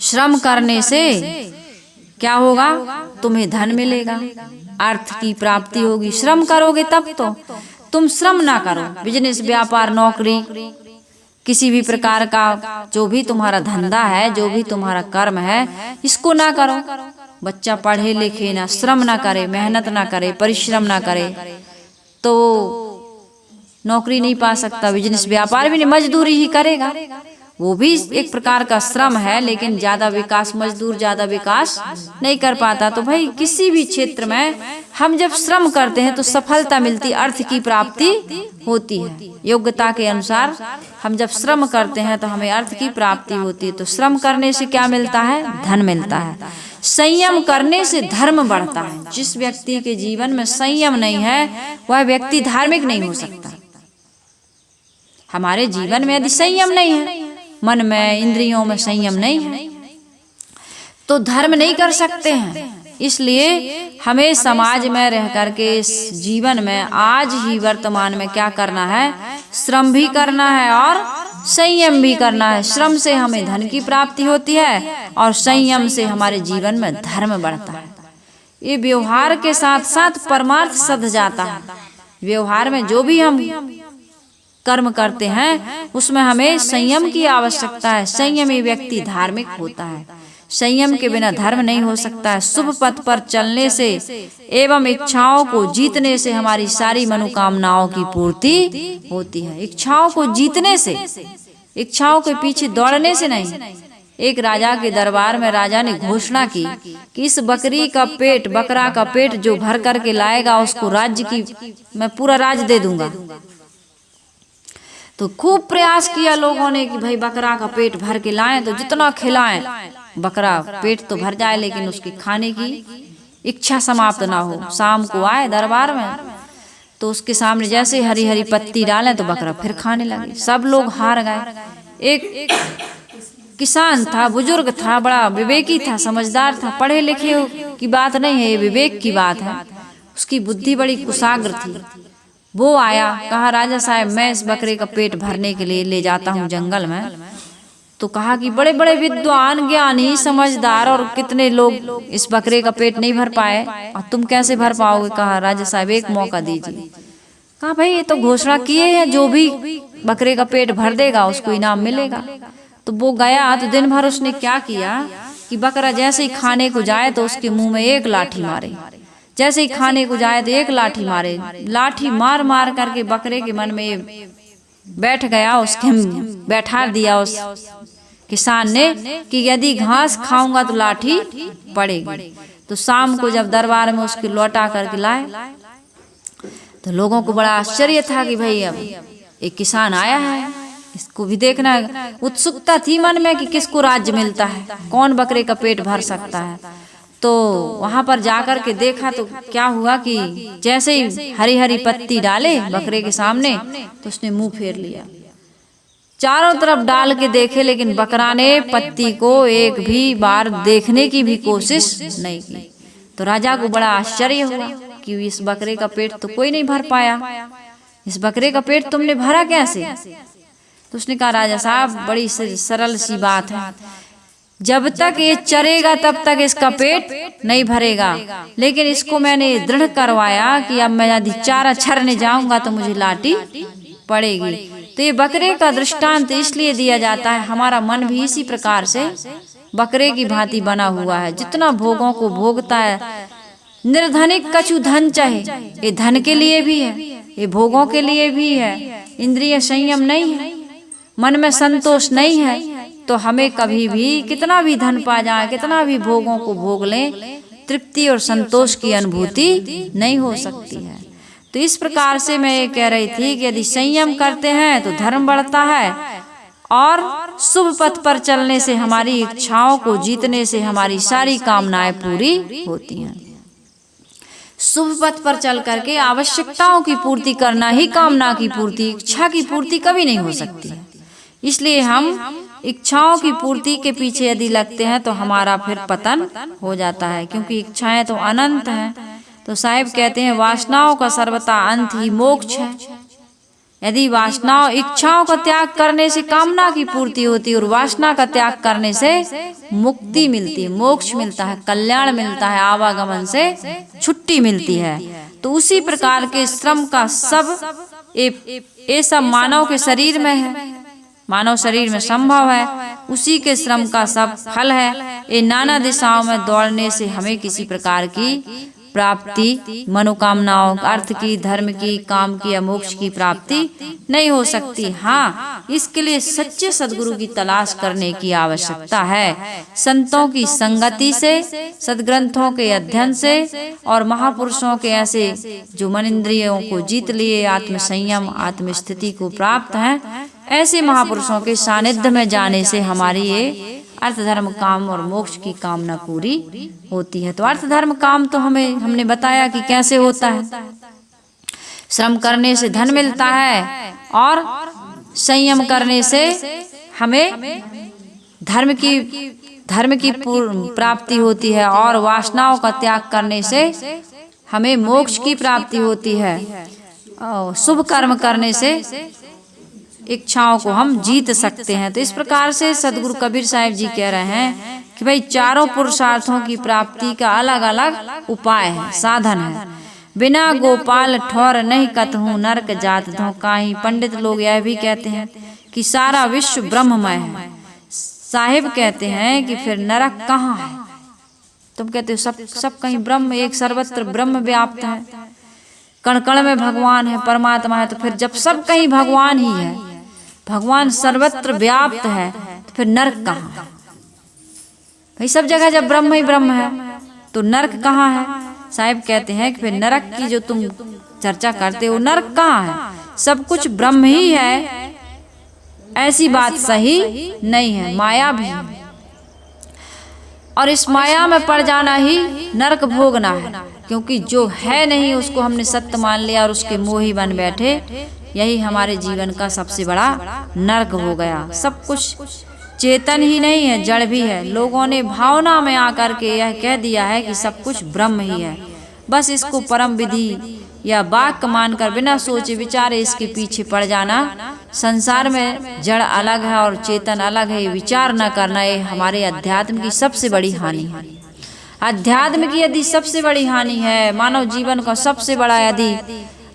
A: श्रम करने से क्या होगा? तुम्हें धन मिलेगा, अर्थ की प्राप्ति होगी। श्रम करोगे तब तो। तुम श्रम ना करो, बिजनेस, व्यापार, नौकरी, किसी भी प्रकार का जो भी तुम्हारा धंधा है, जो भी तुम्हारा कर्म है, इसको ना करो। बच्चा पढ़े लिखे ना, श्रम ना करे, मेहनत ना करे, परिश्रम ना करे तो नौकरी नहीं पा सकता, बिजनेस व्यापार भी नहीं, मजदूरी ही करेगा। वो भी एक प्रकार का श्रम है, लेकिन ज्यादा विकास, मजदूर ज्यादा विकास नहीं कर पाता। तो भाई किसी भी क्षेत्र में हम जब श्रम करते हैं तो सफलता मिलती, अर्थ की प्राप्ति होती है। योग्यता के अनुसार हम जब श्रम करते हैं तो हमें अर्थ की प्राप्ति होती है। तो श्रम करने से क्या मिलता है? धन मिलता है। संयम करने से धर्म बढ़ता है। जिस व्यक्ति के जीवन में संयम नहीं है वह व्यक्ति धार्मिक नहीं हो सकता। हमारे जीवन में यदि संयम नहीं है, मन में, इंद्रियों में संयम नहीं है, तो धर्म नहीं कर सकते हैं। इसलिए हमें समाज में रह करके इस जीवन में आज ही वर्तमान में क्या करना है? श्रम भी करना है और संयम भी करना है। श्रम से हमें धन की प्राप्ति होती है और संयम से हमारे जीवन में धर्म बढ़ता है। ये व्यवहार के साथ साथ परमार्थ सध जाता है। व्यवहार में जो भी हम कर्म करते हैं उसमें हमें संयम की आवश्यकता है। संयमी व्यक्ति धार्मिक होता है। संयम के बिना धर्म नहीं हो सकता है। शुभ पथ पर चलने से एवं इच्छाओं को जीतने से हमारी सारी मनोकामनाओं की पूर्ति होती है। इच्छाओं को जीतने से, इच्छाओं के पीछे दौड़ने से नहीं। एक राजा के दरबार में राजा ने घोषणा की कि इस बकरी का पेट, बकरा का पेट जो भर करके लाएगा उसको राज्य की, मैं पूरा राज दे दूंगा। तो खूब प्रयास किया लोगों ने कि भाई बकरा का पेट भर के लाएं, तो जितना खिलाएं बकरा पेट तो भर जाए, लेकिन उसकी खाने की इच्छा समाप्त ना हो। शाम को आए दरबार में तो उसके सामने जैसे हरी हरी पत्ती डालें तो बकरा फिर खाने लगे। सब लोग हार गए। एक किसान था, बुजुर्ग था, बड़ा विवेकी था, समझदार था, पढ़े लिखे की बात नहीं है, ये विवेक की बात है। उसकी बुद्धि बड़ी कुशाग्र थी। वो आया, कहा राजा साहब मैं इस बकरे का पेट भरने के लिए ले जाता हूँ जंगल में। तो कहा कि बड़े बड़े विद्वान, ज्ञानी, समझदार और कितने लोग इस बकरे का पेट नहीं भर पाए और तुम कैसे भर पाओगे? कहा राजा साहब एक मौका दीजिए। कहा भाई ये तो घोषणा किए हैं, जो भी बकरे का पेट भर देगा उसको इनाम मिलेगा। तो वो गया तो दिन भर उसने क्या किया कि बकरा जैसे ही खाने को जाए तो उसके मुंह में एक लाठी मारे, जैसे ही खाने को जाए तो एक लाठी मारे। लाठी मार मार करके बकरे के मन में बैठ गया, उसके बैठा दिया उस किसान ने कि यदि घास खाऊंगा तो लाठी पड़ेगी। तो शाम को जब दरबार में उसके लौटा करके लाए तो लोगों को बड़ा आश्चर्य था कि भाई अब एक किसान आया है, इसको भी देखना। उत्सुकता थी मन में कि किसको राज्य मिलता है, कौन बकरे का पेट भर सकता है। तो वहां पर जाकर के देखा तो क्या हुआ कि जैसे ही हरी हरी पत्ती डाले बकरे के सामने तो उसने मुंह फेर लिया। चारों तरफ डाल के देखे लेकिन बकरा ने पत्ती को एक भी बार देखने की भी कोशिश नहीं की। तो राजा को बड़ा आश्चर्य हुआ कि इस बकरे का पेट तो कोई नहीं भर पाया, इस बकरे का पेट तुमने भरा कैसे? तो उसने कहा राजा साहब बड़ी सरल सी बात है, जब तक ये चरेगा तब तक इसका पेट नहीं भरेगा, लेकिन इसको मैंने दृढ़ करवाया कि अब मैं यदि चारा छरने जाऊंगा तो मुझे लाठी पड़ेगी। तो ये बकरे का दृष्टांत इसलिए दिया जाता है, हमारा मन भी इसी प्रकार से बकरे की भांति बना हुआ है। जितना भोगों को भोगता है, निर्धनिक कछु धन चाहे, ये धन के लिए भी है, ये भोगों के लिए भी है। इंद्रिय संयम नहीं है, मन में संतोष नहीं है, तो हमें कभी भी कितना भी धन पा जाए, कितना भी भोगों को भोग लें, तृप्ति और संतोष की अनुभूति नहीं हो सकती है। तो इस प्रकार से मैं ये कह रही थी कि यदि संयम करते हैं तो धर्म बढ़ता है और शुभ पथ पर चलने से हमारी इच्छाओं को जीतने से हमारी सारी कामनाएं पूरी होती हैं। शुभ पथ पर चल करके आवश्यकताओं की पूर्ति करना ही कामना की पूर्ति, इच्छा की पूर्ति कभी नहीं हो सकती है। इसलिए हम इच्छाओं की पूर्ति के पीछे यदि लगते हैं तो हमारा फिर पतन हो जाता है, क्योंकि इच्छाएं तो अनंत हैं। तो साहिब कहते हैं वासनाओं का सर्वथा अंत ही मोक्ष है। यदि वासनाओं इच्छाओं का त्याग करने से कामना की पूर्ति होती है और वासना का त्याग करने से मुक्ति मिलती है, मोक्ष मिलता है, कल्याण मिलता है, आवागमन से छुट्टी मिलती है। तो उसी प्रकार के श्रम का सब ये सब मानव के शरीर में है, मानव शरीर में संभव है, उसी के श्रम का सब फल है। ये नाना दिशाओं में दौड़ने से हमें किसी प्रकार की प्राप्ति, मनोकामनाओं, अर्थ की, धर्म की, काम की या मोक्ष की प्राप्ति नहीं हो सकती। हाँ, इसके लिए सच्चे सद्गुरु की तलाश करने की आवश्यकता है। संतों की संगति से, सद्ग्रंथों के अध्ययन से और महापुरुषों के ऐसे जो मन इंद्रियों को जीत लिए, आत्म संयम, आत्म स्थिति को प्राप्त हैं, ऐसे महापुरुषों के सानिध्य में जाने से हमारी ये अर्थ धर्म काम और मोक्ष की कामना पूरी होती है। तो अर्थ धर्म काम तो हमने बताया कि कैसे होता है। श्रम करने से धन मिलता है और संयम करने से हमें धर्म की प्राप्ति होती है और वासनाओं का त्याग करने से हमें मोक्ष की प्राप्ति होती है। शुभ कर्म करने से इच्छाओं को हम जीत सकते हैं। तो इस प्रकार से सदगुरु कबीर साहिब जी कह रहे हैं कि भाई चारों पुरुषार्थों की प्राप्ति का अलग अलग उपाय है, साधन है। बिना गोपाल ठौर नहीं कतहूँ नरक जात धोखा ही। पंडित लोग यह भी कहते हैं कि सारा विश्व ब्रह्ममय है। साहिब कहते हैं कि फिर नरक कहाँ है? तुम कहते हो सब कहीं ब्रह्म, एक सर्वत्र ब्रह्म व्याप्त है, कण कण में भगवान है, परमात्मा है। तो फिर जब सब कहीं भगवान ही है, भगवान सर्वत्र व्याप्त है, तो फिर नरक कहाँ है? भाई सब जगह जब ब्रह्म ही ब्रह्म है तो नरक कहाँ है? साहिब कहते हैं कि फिर नरक की जो तुम चर्चा करते हो, नरक कहाँ है? सब कुछ ब्रह्म ही है, ऐसी बात सही नहीं है, माया भी है। और इस माया में पड़ जाना ही नरक भोगना है, क्योंकि जो है नहीं उसको हमने सत्य मान लिया और उसके मोही बन बैठे। यही हमारे जीवन का सबसे बड़ा नरक हो गया। सब कुछ चेतन ही नहीं है, जड़ भी है। लोगों ने भावना में आकर के यह कह दिया है कि सब कुछ ब्रह्म ही है। बस इसको परम विधि या वाक्य मानकर बिना सोचे विचारे इसके पीछे पड़ जाना। संसार में जड़ अलग है और चेतन अलग है, विचार न करना, ये हमारे अध्यात्म की सबसे बड़ी हानि है। अध्यात्म की यदि सबसे बड़ी हानि है, मानव जीवन का सबसे बड़ा यदि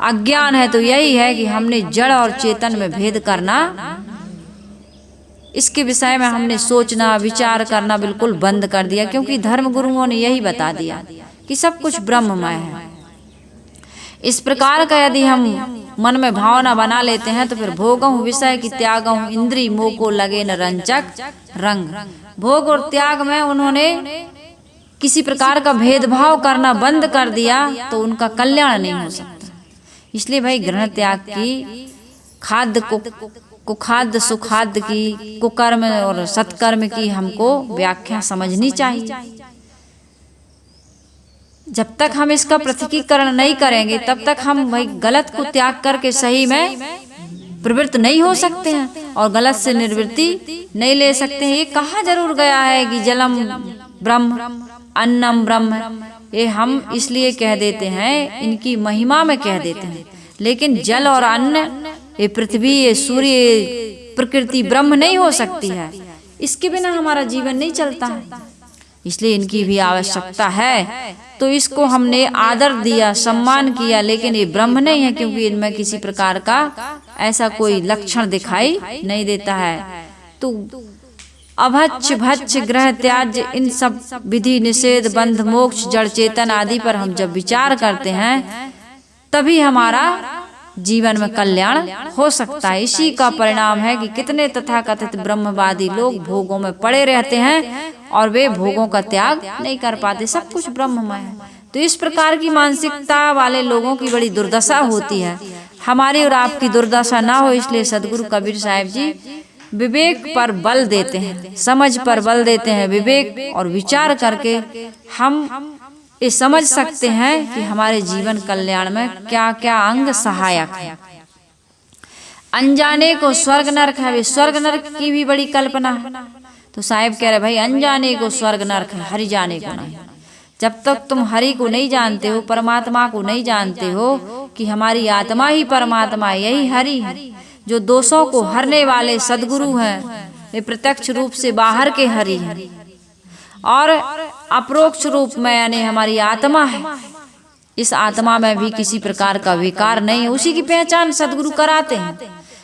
A: अज्ञान है, तो यही है कि हमने जड़ और चेतन में भेद करना, इसके विषय में हमने सोचना विचार करना बिल्कुल बंद कर दिया। क्योंकि धर्म गुरुओं ने यही बता दिया कि सब कुछ ब्रह्ममय है। इस प्रकार का यदि हम मन में भावना बना लेते हैं तो फिर भोगहूँ विषय की त्यागहूँ इंद्री मोह को लगे न रंचक रंग। भोग और त्याग में उन्होंने किसी प्रकार का भेदभाव करना बंद कर दिया तो उनका कल्याण नहीं हो सकता। इसलिए भाई ग्रहण त्याग की, खाद्य को खाद्य सुखाद्य की, कुकर्म और सत्कर्म की हमको व्याख्या समझनी चाहिए। जब तक हम इसका पृथकीकरण नहीं करेंगे तब तक हम भाई गलत को त्याग करके सही में प्रवृत्त नहीं हो सकते हैं और गलत से निवृत्ति नहीं ले सकते हैं। ये कहा जरूर गया है कि जलम ब्रह्म अन्नम ब्रह्म, ये हम इसलिए कह देते हैं, इनकी महिमा में कह देते हैं। लेकिन जल और अन्न, ये पृथ्वी, ये सूर्य, प्रकृति ब्रह्म नहीं हो सकती है। इसके बिना हमारा जीवन नहीं चलता है, इसलिए इनकी भी आवश्यकता है। तो इसको हमने आदर दिया, सम्मान किया, लेकिन ये ब्रह्म नहीं है, क्योंकि इनमें किसी प्रकार का ऐसा कोई लक्षण दिखाई नहीं देता है। तो अभच्छ भच्छ ग्रह त्याज्य, इन सब विधि निषेध बंध मोक्ष जड़ चेतन आदि पर हम जब विचार करते हैं तभी हमारा जीवन में कल्याण हो सकता है। इसी का परिणाम है कि कितने तथाकथित ब्रह्मवादी लोग भोगों में पड़े रहते हैं और वे भोगों का त्याग नहीं कर पाते, सब कुछ ब्रह्ममय है। तो इस प्रकार की मानसिकता वाले लोगों की बड़ी दुर्दशा होती है। हमारी और आपकी दुर्दशा ना हो, इसलिए सदगुरु कबीर साहिब जी विवेक पर बल देते हैं, समझ पर बल देते हैं। विवेक और विचार करके हम ये समझ सकते हैं कि हमारे जीवन कल्याण में क्या क्या अंग सहायक है। अनजाने को स्वर्ग नरक है, स्वर्ग नरक की भी बड़ी कल्पना है। तो साहिब कह रहे भाई अनजाने को स्वर्ग नरक है, हरि जाने को नहीं। जब तक तुम हरि को नहीं जानते हो, परमात्मा को नहीं जानते हो कि हमारी आत्मा ही परमात्मा, यही हरि है, जो दोषों को हरने वाले सदगुरु हैं, वे प्रत्यक्ष रूप से बाहर के हरि हैं और अपरोक्ष रूप में यानी हमारी आत्मा है। इस आत्मा में भी किसी प्रकार का विकार नहीं है। उसी की पहचान सदगुरु कराते हैं,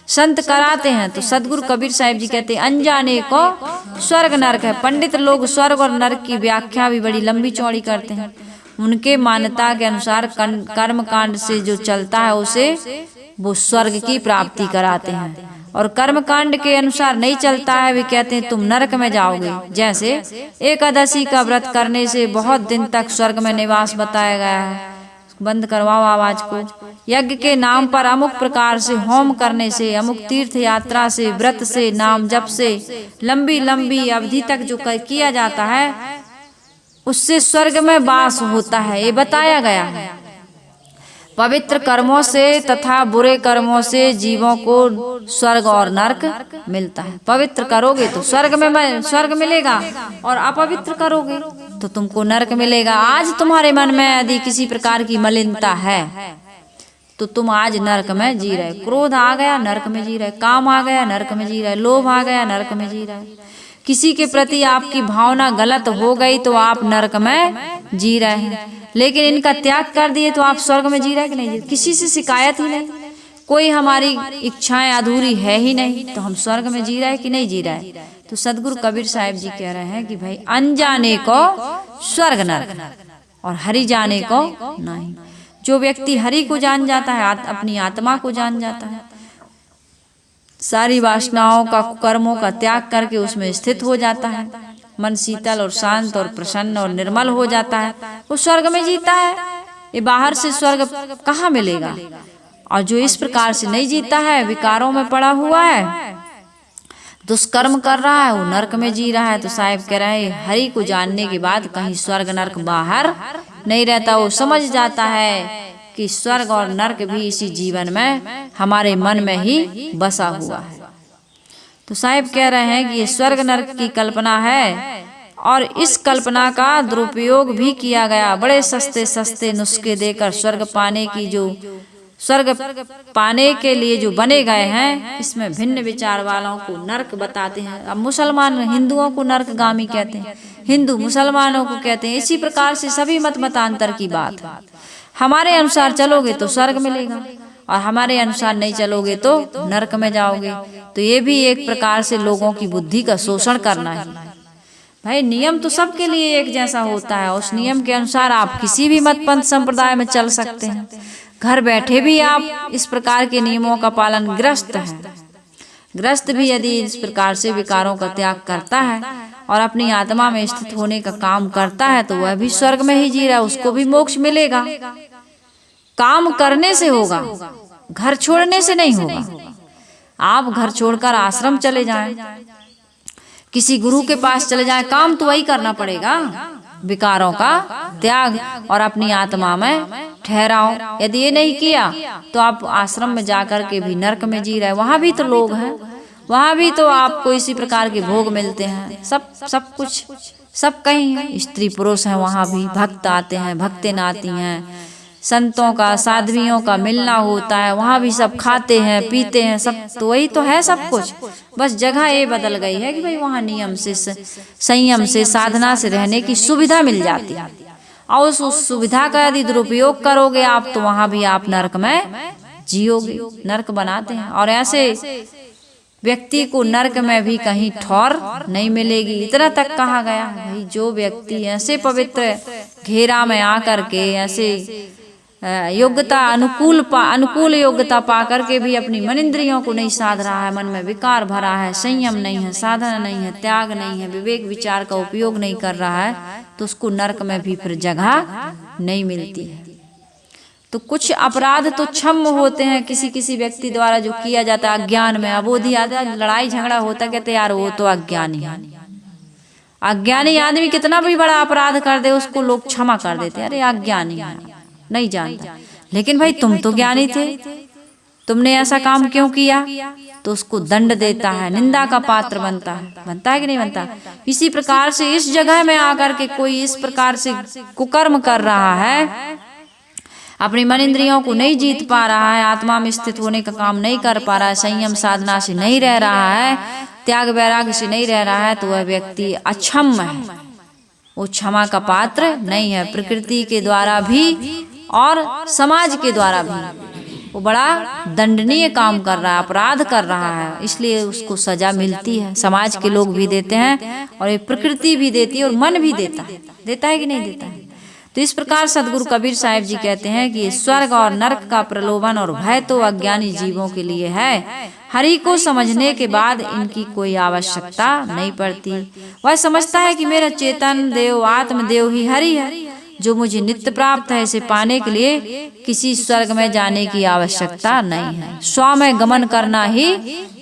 A: संत कराते हैं। तो सदगुरु कबीर साहिब जी कहते हैं अनजाने को स्वर्ग नरक है। पंडित लोग स्वर्ग और नरक की व्याख्या भी बड़ी लंबी चौड़ी करते हैं। उनके मान्यता के अनुसार कर्म कांड से जो चलता है उसे वो स्वर्ग की प्राप्ति कराते हैं, और कर्म कांड के अनुसार नहीं चलता है, वे कहते हैं तुम नरक में जाओगे। जैसे एकादशी का व्रत करने से बहुत दिन तक स्वर्ग में निवास बताया गया है। बंद करवाओ आवाज को। यज्ञ के नाम पर अमुक प्रकार से होम करने से, अमुक तीर्थ यात्रा से, व्रत से, नाम जप से लंबी लंबी अवधि तक जो किया जाता है उससे स्वर्ग में वास होता है, ये बताया गया है। पवित्र कर्मों से तथा बुरे कर्मों से जीवों को स्वर्ग और नरक मिलता है। पवित्र करोगे तो स्वर्ग मिलेगा, और अपवित्र करोगे तो तुमको नरक मिलेगा। आज तुम्हारे मन में यदि किसी प्रकार की मलिनता है तो तुम आज नरक में जी रहे। क्रोध आ गया, नरक में जी रहे। काम आ गया, नरक में जी रहे। लोभ आ गया, नरक में जी रहे। किसी के प्रति आपकी भावना गलत हो गई तो आप नरक में जी रहे हैं। लेकिन इनका त्याग कर दिए तो आप स्वर्ग में जी रहे कि नहीं जी? किसी से शिकायत ही नहीं, कोई हमारी इच्छाएं अधूरी है ही नहीं, तो हम स्वर्ग में जी रहे कि नहीं जी रहे? तो सदगुरु कबीर साहिब जी कह रहे हैं कि भाई अनजाने को स्वर्ग नरक और हरि जाने को नहीं। जो व्यक्ति हरि को जान जाता है, अपनी आत्मा को जान जाता है, सारी वासनाओं का, कर्मों का त्याग करके उसमें स्थित हो जाता है, मन शीतल और शांत और प्रसन्न और निर्मल हो जाता है, वो स्वर्ग में जीता है। ये बाहर से स्वर्ग कहाँ मिलेगा? और जो इस प्रकार से नहीं जीता है, विकारों में पड़ा हुआ है, दुष्कर्म कर रहा है, वो नरक में जी रहा है। तो साहिब कह रहे हैं हरि को जानने के बाद कहीं स्वर्ग नरक बाहर नहीं रहता। वो समझ जाता है कि स्वर्ग और नरक भी इसी जीवन में हमारे मन में ही बसा हुआ है। तो साहिब कह रहे हैं कि ये स्वर्ग नरक की कल्पना है, और इस कल्पना का दुरुपयोग भी किया गया। बड़े सस्ते सस्ते नुस्खे देकर स्वर्ग पाने के लिए जो बने गए हैं, इसमें भिन्न विचार वालों को नरक बताते हैं। अब मुसलमान हिंदुओं को नरकगामी कहते हैं, हिंदू मुसलमानों को कहते हैं। इसी प्रकार से सभी मत मतांतर की बात है। हमारे अनुसार चलोगे तो स्वर्ग मिलेगा, और हमारे अनुसार नहीं चलोगे तो नरक में जाओगे। तो ये भी एक प्रकार से लोगों की बुद्धि का शोषण करना है। भाई नियम तो सबके लिए एक जैसा होता है, उस नियम के अनुसार आप किसी भी मत पंथ संप्रदाय में चल सकते हैं। घर बैठे भी आप इस प्रकार के नियमों का पालन ग्रस्त है। ग्रस्त भी यदि इस प्रकार से विकारों का त्याग करता है और अपनी आत्मा में स्थित होने का काम करता है, तो वह भी स्वर्ग में ही जी रहा है, उसको भी मोक्ष मिलेगा। काम करने से होगा, घर छोड़ने से नहीं होगा। आप घर छोड़कर आश्रम चले जाएं, किसी गुरु के पास चले जाएं, काम तो वही करना पड़ेगा, विकारों का त्याग और अपनी आत्मा में ठहराओ। यदि ये नहीं किया तो आप आश्रम में जाकर के भी नरक में जी रहे। वहां भी तो लोग हैं, वहां भी तो आपको इसी प्रकार के भोग मिलते हैं। सब कुछ सब कहीं है, स्त्री पुरुष हैं, वहां भी भक्त आते हैं, भक्तें आती हैं, संतों का साध्वियों का मिलना होता है, वहां भी सब खाते हैं पीते हैं, सब तो वही तो है सब कुछ। बस जगह ये बदल गई है कि भाई वहां नियम से, संयम से, साधना से रहने की सुविधा मिल जाती है, और उस सुविधा का यदि दुरुपयोग करोगे आप तो वहां भी आप नरक में जियोगे। नरक बनाते हैं, और ऐसे व्यक्ति को नरक में भी कहीं ठौर नहीं मिलेगी। इतना तक कहा गया है भाई, जो व्यक्ति ऐसे पवित्र घेरा में आकर के ऐसे योग्यता अनुकूल योग्यता पा करके भी अपनी मन इंद्रियों को नहीं साध रहा है, मन में विकार भरा है, संयम नहीं है, साधना नहीं है, त्याग नहीं है, विवेक विचार का उपयोग नहीं कर रहा है, तो उसको नरक में भी फिर जगह नहीं मिलती है। तो कुछ अपराध तो क्षम्य होते हैं किसी किसी व्यक्ति द्वारा जो किया जाता है अज्ञान में, अबोधी आदमी, लड़ाई झगड़ा होता, कहते यार वो तो अज्ञानी है। अज्ञानी आदमी कितना भी बड़ा अपराध कर दे उसको लोग क्षमा कर देते, अरे अज्ञानी है, नहीं जानता। लेकिन भाई तुम तो ज्ञानी थे, तुमने ऐसा काम क्यों किया, तो उसको दंड देता है, निंदा का पात्र बनता है कि नहीं बनता। इसी प्रकार से इस जगह में आकर के कोई इस प्रकार से कुकर्म कर रहा है, अपनी मन इंद्रियों को नहीं जीत पा रहा है, आत्मा में स्थित होने का काम नहीं कर पा रहा है, संयम साधना से नहीं रह रहा है, त्याग वैराग्य से नहीं रह रहा है, तो वह व्यक्ति अक्षम है, वो क्षमा का पात्र नहीं है। प्रकृति के द्वारा भी और समाज के द्वारा भी वो बड़ा दंडनीय काम कर रहा है, अपराध कर रहा है, इसलिए उसको सजा मिलती है। समाज के लोग भी देते हैं और ये प्रकृति भी देती है और मन भी देता है कि नहीं देता है। तो इस प्रकार सदगुरु कबीर साहिब जी कहते हैं कि स्वर्ग और नरक का प्रलोभन और भय तो अज्ञानी जीवों के लिए है, हरि को समझने के बाद इनकी कोई आवश्यकता नहीं पड़ती। वह समझता है कि मेरा चेतन देव आत्मदेव ही हरि है, जो मुझे नित्य प्राप्त है, इसे पाने के लिए किसी स्वर्ग में जाने की आवश्यकता नहीं है। स्व में गमन करना ही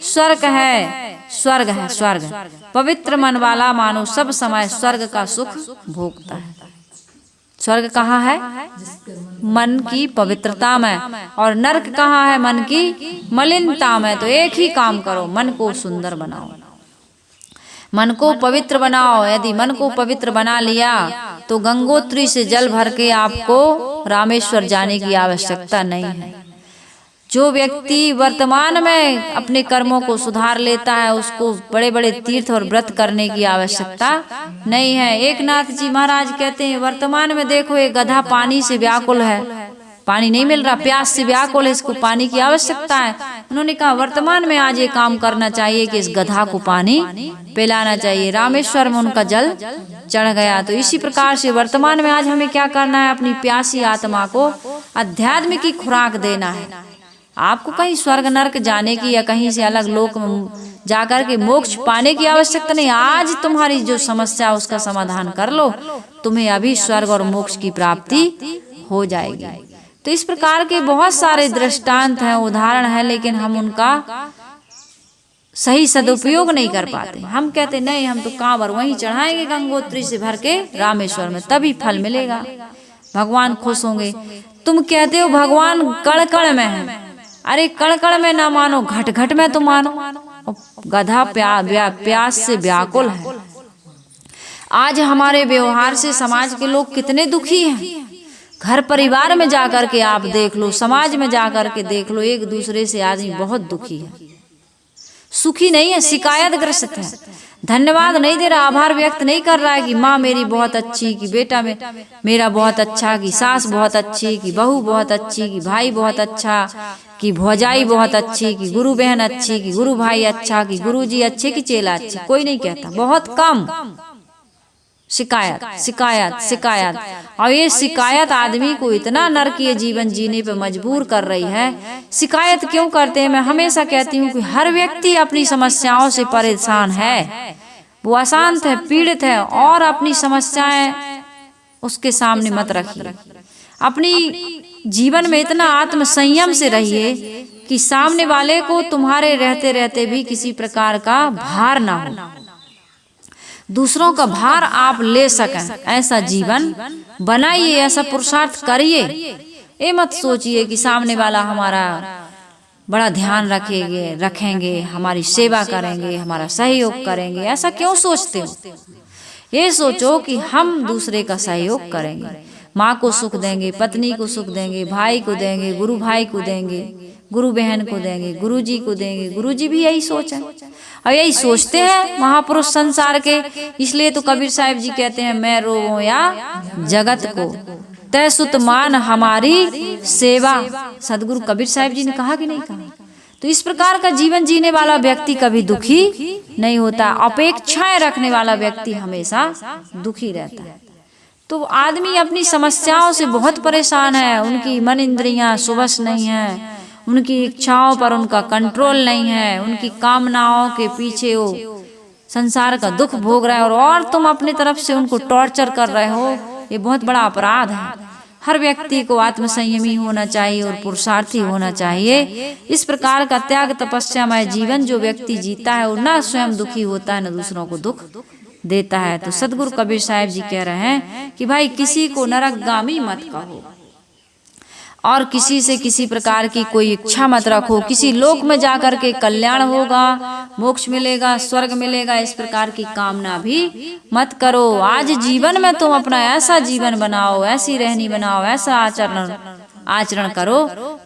A: स्वर्ग है। स्वर्ग पवित्र मन वाला मानो सब समय स्वर्ग का सुख भोगता है। स्वर्ग कहाँ है, मन की पवित्रता में, और नरक कहाँ है, मन की मलिनता में। तो एक ही काम करो, मन को सुंदर बनाओ, मन को पवित्र बनाओ। यदि मन को पवित्र बना लिया तो गंगोत्री से जल भर के आपको रामेश्वर जाने की आवश्यकता नहीं है। जो व्यक्ति वर्तमान में अपने कर्मों को सुधार लेता है उसको बड़े बड़े तीर्थ और व्रत करने की आवश्यकता नहीं है। एकनाथ जी महाराज कहते हैं वर्तमान में देखो ये गधा पानी से व्याकुल है, पानी नहीं मिल रहा, प्यास से व्याकुल है, इसको पानी की आवश्यकता है। उन्होंने कहा वर्तमान में आज ये काम करना चाहिए कि इस गधा को पानी पिलाना चाहिए। रामेश्वर में उनका जल चढ़ गया। तो इसी प्रकार से वर्तमान में आज हमें क्या करना है, अपनी प्यासी आत्मा को अध्यात्म की खुराक देना है। आपको कहीं स्वर्ग नरक जाने की या कहीं से अलग लोक जाकर के मोक्ष पाने की आवश्यकता नहीं। आज तुम्हारी जो समस्या उसका समाधान कर लो, तुम्हें अभी स्वर्ग और मोक्ष की प्राप्ति हो जाएगी। तो इस प्रकार के बहुत सारे दृष्टांत हैं, उदाहरण हैं, लेकिन हम उनका सही सदुपयोग नहीं कर पाते। हम कहते नहीं, हम तो कांवर वहीं चढ़ाएंगे गंगोत्री से भर के रामेश्वर में, तभी फल मिलेगा, भगवान खुश होंगे। तुम कहते हो भगवान कण कण में है, अरे कण कण में ना मानो, घट घट में तो मानो। गधा प्यास से व्याकुल है। आज हमारे व्यवहार से समाज के लोग कितने दुखी हैं। घर परिवार में जाकर के आप देख लो, समाज में जाकर के देख लो, एक दूसरे से आदमी बहुत दुखी है, सुखी नहीं है, शिकायत ग्रस्त है, धन्यवाद नहीं दे रहा, आभार व्यक्त नहीं कर रहा है कि माँ मेरी बहुत अच्छी, कि बेटा मेरा बहुत अच्छा, कि सास बहुत अच्छी, कि बहू बहुत अच्छी, कि भाई बहुत अच्छा, कि भौजाई बहुत अच्छी, कि गुरु बहन अच्छी, कि गुरु भाई अच्छा, कि गुरु जी अच्छे, कि चेला अच्छे। कोई नहीं कहता, बहुत कम शिकायत शिकायत शिकायत। और ये शिकायत आदमी को इतना नरकीय जीवन जीने पे मजबूर कर रही है। शिकायत क्यों करते हैं? मैं हमेशा कहती हूँ कि हर व्यक्ति अपनी समस्याओं से परेशान है, वो अशांत है, पीड़ित है, और अपनी समस्याएं उसके सामने मत रखिए। अपनी जीवन में इतना आत्म संयम से रहिए कि सामने वाले को तुम्हारे रहते रहते भी किसी प्रकार का भार ना हो, दूसरों का भार आप ले सकें, ऐसा जीवन बनाइए, ऐसा पुरुषार्थ करिए। ये मत सोचिए कि सामने वाला हमारा बड़ा ध्यान रखेंगे, हमारी सेवा करेंगे, हमारा सहयोग करेंगे। ऐसा क्यों सोचते हो? ये सोचो कि हम दूसरे का सहयोग करेंगे, माँ को सुख देंगे, पत्नी को सुख देंगे, भाई को देंगे, गुरु भाई को देंगे, गुरु बहन को देंगे, गुरु जी को देंगे। गुरु जी भी यही सोच है और यही सोचते हैं महापुरुष संसार के। इसलिए तो कबीर साहिब जी कहते हैं, मैं रोऊं या जगत को तय सुत मान हमारी सेवा। सदगुरु कबीर साहिब जी ने कहा कि नहीं कहा? तो इस प्रकार का जीवन जीने वाला व्यक्ति कभी दुखी नहीं होता। अपेक्षाएं रखने वाला व्यक्ति हमेशा दुखी रहता है। तो आदमी अपनी समस्याओं से बहुत परेशान है, उनकी मन इंद्रियां सुवश नहीं है, उनकी इच्छाओं पर उनका कंट्रोल नहीं है, उनकी कामनाओं के पीछे वो संसार का दुख भोग रहा है और तुम अपनी तरफ से उनको टॉर्चर कर रहे हो। ये बहुत बड़ा अपराध है। हर व्यक्ति को आत्मसंयमी होना चाहिए और पुरुषार्थी होना चाहिए। इस प्रकार का त्याग तपस्यामय जीवन जो व्यक्ति जीता है वो न स्वयं दुखी होता है न दूसरों को दुख देता है। तो सदगुरु कबीर साहब जी कह रहे हैं कि भाई किसी को नरकगामी मत कहो और किसी से किसी प्रकार की कोई इच्छा मत रखो। किसी लोक में जाकर के कल्याण होगा, मोक्ष मिलेगा, स्वर्ग मिलेगा, इस प्रकार की कामना भी मत करो। आज जीवन में तुम अपना ऐसा जीवन बनाओ, ऐसी रहनी बनाओ, ऐसा आचरण करो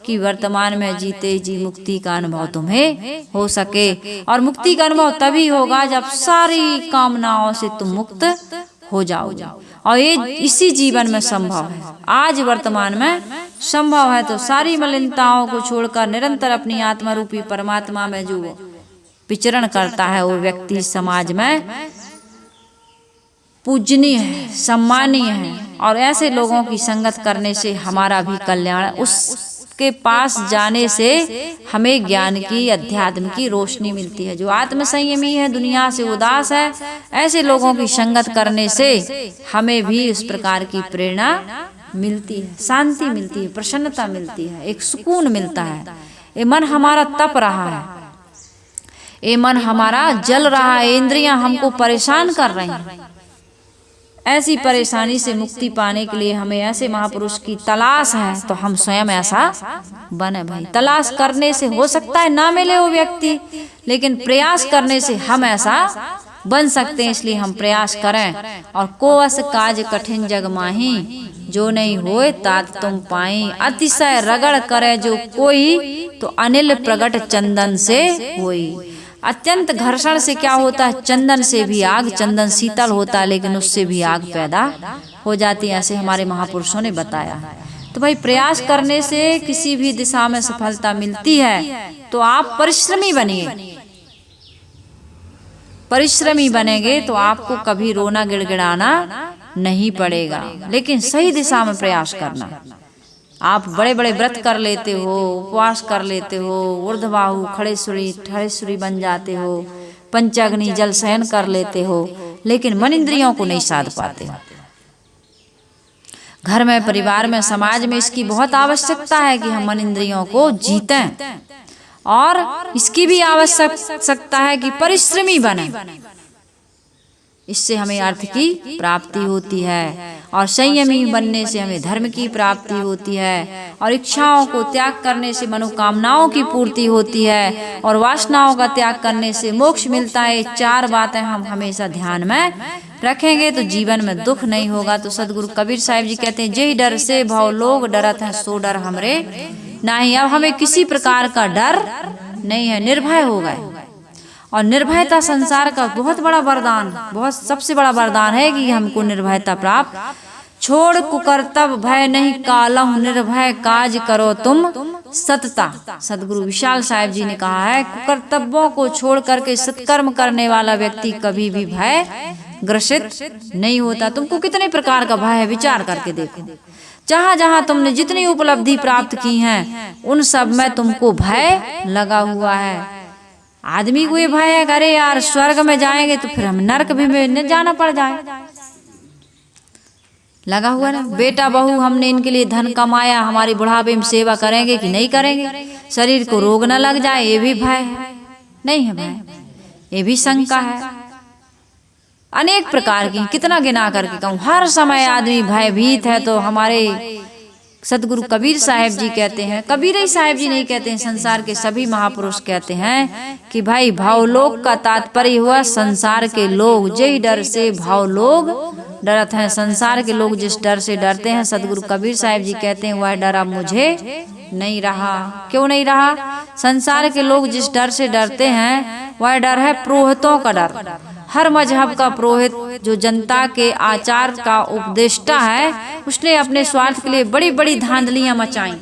A: कि वर्तमान में जीते जी मुक्ति का अनुभव तुम्हें हो सके। और मुक्ति का अनुभव तभी होगा जब सारी कामनाओं से तुम मुक्त हो जाओ। और ये इसी जीवन में संभव है, आज वर्तमान में संभव है। तो सारी मलिनताओं को छोड़कर निरंतर अपनी आत्मा रूपी परमात्मा में जो विचरण करता है वो व्यक्ति समाज में पूजनीय है, सम्मानीय है। और ऐसे लोगों की संगत करने से हमारा भी कल्याण, उसके पास जाने से हमें ज्ञान की, अध्यात्म की रोशनी मिलती है। जो आत्मसंयमी है, दुनिया से उदास है, ऐसे लोगों की संगत करने से हमें भी उस प्रकार की प्रेरणा मिलती है, शांति मिलती है, प्रसन्नता मिलती है, एक सुकून मिलता है। ये मन हमारा तप रहा है, ये मन हमारा जल रहा है, इंद्रियां हमको परेशान कर रही हैं। ऐसी परेशानी से मुक्ति पाने के लिए हमें ऐसे महापुरुष की तलाश है। तो हम स्वयं ऐसा बने भाई। तलाश करने से हो सकता है ना मिले वो व्यक्ति, लेकिन प्रयास करने से हम ऐसा बन सकते हैं। इसलिए हम प्रयास करें। और कोवस काज कठिन जग माही, जो नहीं होए तात तुम पाई। अतिशय रगड़ करे जो कोई, तो अनिल प्रगट चंदन से होई। अत्यंत घर्षण से क्या होता है, चंदन से भी आग, चंदन शीतल होता है लेकिन उससे भी आग पैदा हो जाती है, ऐसे हमारे महापुरुषों ने बताया। तो भाई प्रयास करने से किसी भी दिशा में सफलता मिलती है। तो आप परिश्रमी बनिए, परिश्रमी बनेंगे तो आपको कभी रोना गिड़गिड़ाना नहीं पड़ेगा। लेकिन सही दिशा में प्रयास करना। आप बड़े बड़े व्रत कर लेते हो, उपवास कर लेते हो, ऊर्ध्वबाहु खड़ेश्वरी बन जाते हो, पंचाग्नि जल सहन कर लेते हो, लेकिन मन इंद्रियों को नहीं साध पाते। घर में, परिवार में, समाज में इसकी बहुत आवश्यकता है कि हम मन इंद्रियों को जीतें। और इसकी भी आवश्यकता है कि परिश्रमी बने। इससे हमें अर्थ की प्राप्ति होती है। और संयमी बनने से हमें धर्म की प्राप्ति होती है। और इच्छाओं को त्याग करने से मनोकामनाओं की पूर्ति होती है। और वासनाओं का त्याग करने से मोक्ष मिलता है। 4 बातें हम हमेशा ध्यान में रखेंगे तो जीवन में दुख नहीं होगा। तो सदगुरु कबीर साहिब जी कहते हैं, जय डर से भव लोग डरत है, सो डर हमरे नहीं। अब हमें किसी प्रकार का डर नहीं है, निर्भय हो गए। और निर्भयता संसार का बहुत बड़ा वरदान, बहुत सबसे बड़ा वरदान है कि हमको निर्भयता प्राप्त। छोड़ कुकर्तव्य भय नहीं कालहु, निर्भय काज करो तुम सतता। सदगुरु विशाल साहिब जी ने कहा है, कुकर्तव्यों को छोड़ करके सत्कर्म करने वाला व्यक्ति कभी भी भय ग्रसित नहीं होता। तुमको कितने प्रकार का भय है, विचार करके देखो। जहाँ जहाँ तुमने जितनी उपलब्धि प्राप्त की हैं, उन सब में तुमको भय लगा हुआ है। आदमी को ये भय है, अरे यार स्वर्ग में जाएंगे तो फिर हम नरक भी में जाना पड़ जाए, लगा हुआ ना। बेटा बहू हमने इनके लिए धन कमाया, हमारी बुढ़ापे में सेवा करेंगे कि नहीं करेंगे, शरीर को रोग न लग जाए, ये भी भय है। नहीं है भय, ये भी शंका है। अनेक प्रकार की, कितना गिना करके कहूँ, हर समय आदमी भयभीत है। तो हमारे सदगुरु कबीर साहिब जी कहते हैं, कबीर ही साहिब जी नहीं कहते हैं, संसार के सभी महापुरुष कहते हैं कि भाई भावलोक का तात्पर्य हुआ संसार के लोग। जय डर से भावलोग डरत हैं। संसार के लोग जिस डर से डरते हैं, सदगुरु कबीर साहिब जी कहते हैं, वह डर अब मुझे नहीं रहा। क्यों नहीं रहा? संसार के लोग जिस डर से डरते हैं वह डर है पुरोहितों का डर। हर मजहब का पुरोहित जो जनता के आचार का उपदेष्टा है, उसने अपने स्वार्थ के लिए बड़ी बड़ी धांधलियां मचाई।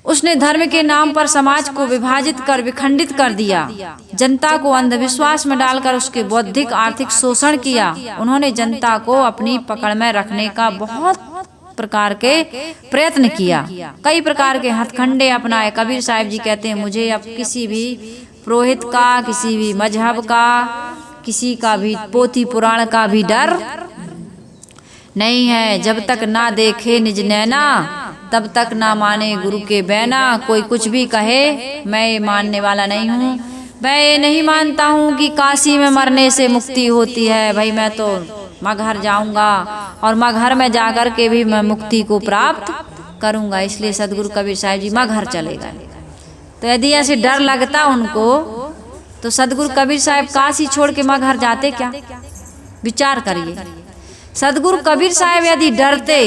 A: उसने धर्म के नाम पर समाज को विभाजित कर विखंडित कर दिया, जनता को अंधविश्वास में डालकर उसके बौद्धिक आर्थिक शोषण किया। उन्होंने जनता को अपनी पकड़ में रखने का बहुत प्रकार के प्रयत्न किया, कई प्रकार के हथकंडे अपनाए। कबीर साहिब जी कहते हैं, मुझे अब किसी भी पुरोहित का, किसी भी मजहब का, किसी का भी पोथी पुराण का भी डर नहीं है। जब तक ना देखे निज नैना, तब तक ना माने गुरु के बैना। कोई कुछ भी कहे, मैं ये मानने वाला नहीं हूँ। मैं ये नहीं मानता हूँ कि काशी में मरने से मुक्ति होती है। भाई मैं तो मगहर जाऊंगा और मगहर में जाकर के भी मैं मुक्ति को प्राप्त करूंगा। इसलिए सदगुरु कबीर साहिब जी मगहर चले गए। तो यदि ऐसे डर लगता उनको, तो सदगुरु कबीर साहिब काशी छोड़ के मगहर जाते क्या? विचार करिए। सदगुरु कबीर साहिब यदि डरते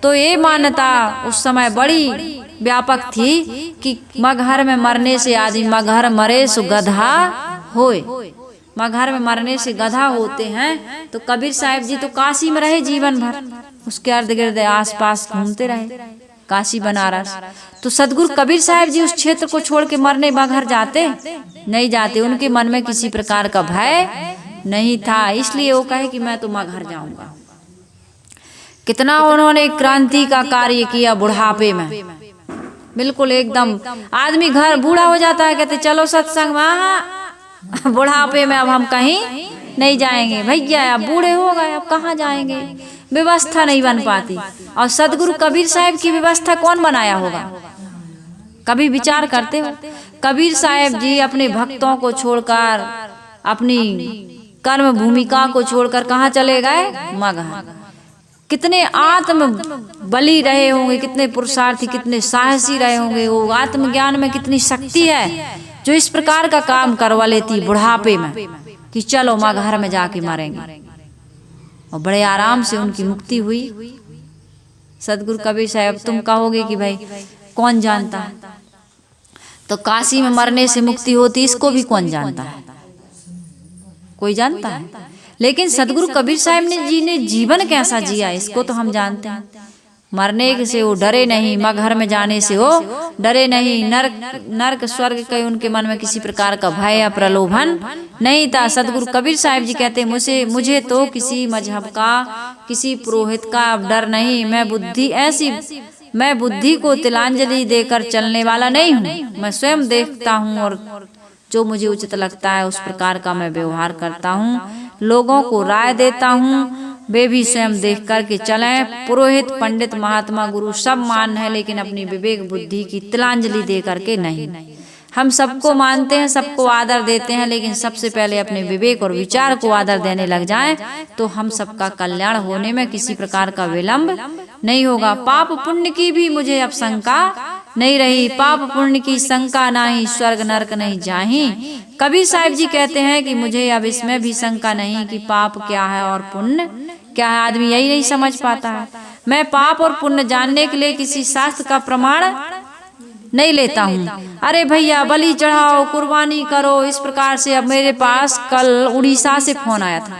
A: तो ये मान्यता उस समय बड़ी व्यापक थी कि मगहर में मरने से आदमी मगहर मरे सो गधा होए। मगहर में मरने से गधा होते हैं। तो कबीर साहिब जी तो काशी में रहे जीवन भर, उसके इर्द गिर्द आस पास घूमते रहे, काशी बनारस। तो सदगुरु कबीर साहिब जी उस क्षेत्र को छोड़ के मरने मगहर जाते नहीं जाते। उनके मन में किसी प्रकार का भय नहीं था, इसलिए वो कहे कि मैं तो मगहर जाऊंगा। कितना उन्होंने क्रांति का कार्य किया बुढ़ापे में, बिल्कुल एकदम। आदमी घर बूढ़ा हो जाता है, कहते चलो सत्संग में, बुढ़ापे में अब हम कहीं नहीं जाएंगे। भैया अब बूढ़े हो गए, अब कहाँ जाएंगे, व्यवस्था नहीं बन पाती। और सदगुरु कबीर साहिब की व्यवस्था कौन बनाया होगा? कभी विचार करते हो? कबीर साहिब जी अपने भक्तों को छोड़कर, अपनी कर्म भूमिका को छोड़कर कहाँ चले गए? मगहर। कितने आत्म बलि रहे होंगे, कितने पुरुषार्थी, कितने साहसी रहे होंगे। वो आत्मज्ञान में कितनी शक्ति है जो इस प्रकार का काम करवा लेती बुढ़ापे में कि चलो मगहर में जाके मरेंगे। और बड़े आराम से उनकी मुक्ति हुई। सदगुरु कबीर साहब, तुम कहोगे कि भाई कौन जानता है, तो काशी में मरने से मुक्ति होती, इसको भी कौन जानता है? कोई जानता है? लेकिन सदगुरु कबीर साहब जी ने जीवन कैसा जिया, इसको तो हम जानते हैं। मरने से वो डरे नहीं, मगहर में जाने से वो डरे नहीं। नरक स्वर्ग के उनके मन में किसी प्रकार का भय या प्रलोभन नहीं था। सदगुरु कबीर साहिब जी कहते, मुझे तो किसी मजहब का, किसी पुरोहित का डर नहीं। मैं बुद्धि को तिलांजलि देकर चलने वाला नहीं हूँ। मैं स्वयं देखता हूँ और जो मुझे उचित लगता है उस प्रकार का मैं व्यवहार करता हूँ। लोगों को राय देता हूँ, वे भी स्वयं देख कर के चलें। पुरोहित, पंडित, महात्मा, गुरु सब मान है, लेकिन अपनी विवेक बुद्धि की तिलांजलि दे करके नहीं। हम सबको मानते हैं, सबको आदर देते हैं, लेकिन सबसे पहले अपने विवेक और विचार को आदर देने लग जाएं तो हम सबका कल्याण होने में किसी प्रकार का विलंब नहीं होगा। पाप पुण्य की भी मुझे अब शंका नहीं रही। पाप पुण्य की शंका नहीं, स्वर्ग नरक नहीं जाही। कबीर साहिब जी कहते हैं कि मुझे अब इसमें भी शंका नहीं कि पाप क्या है और पुण्य क्या है। आदमी यही नहीं समझ पाता है। मैं पाप और पुण्य जानने के लिए किसी शास्त्र का प्रमाण नहीं लेता हूँ। अरे भैया बलि चढ़ाओ, कुर्बानी करो, इस प्रकार से। अब मेरे पास कल उड़ीसा से फोन आया था,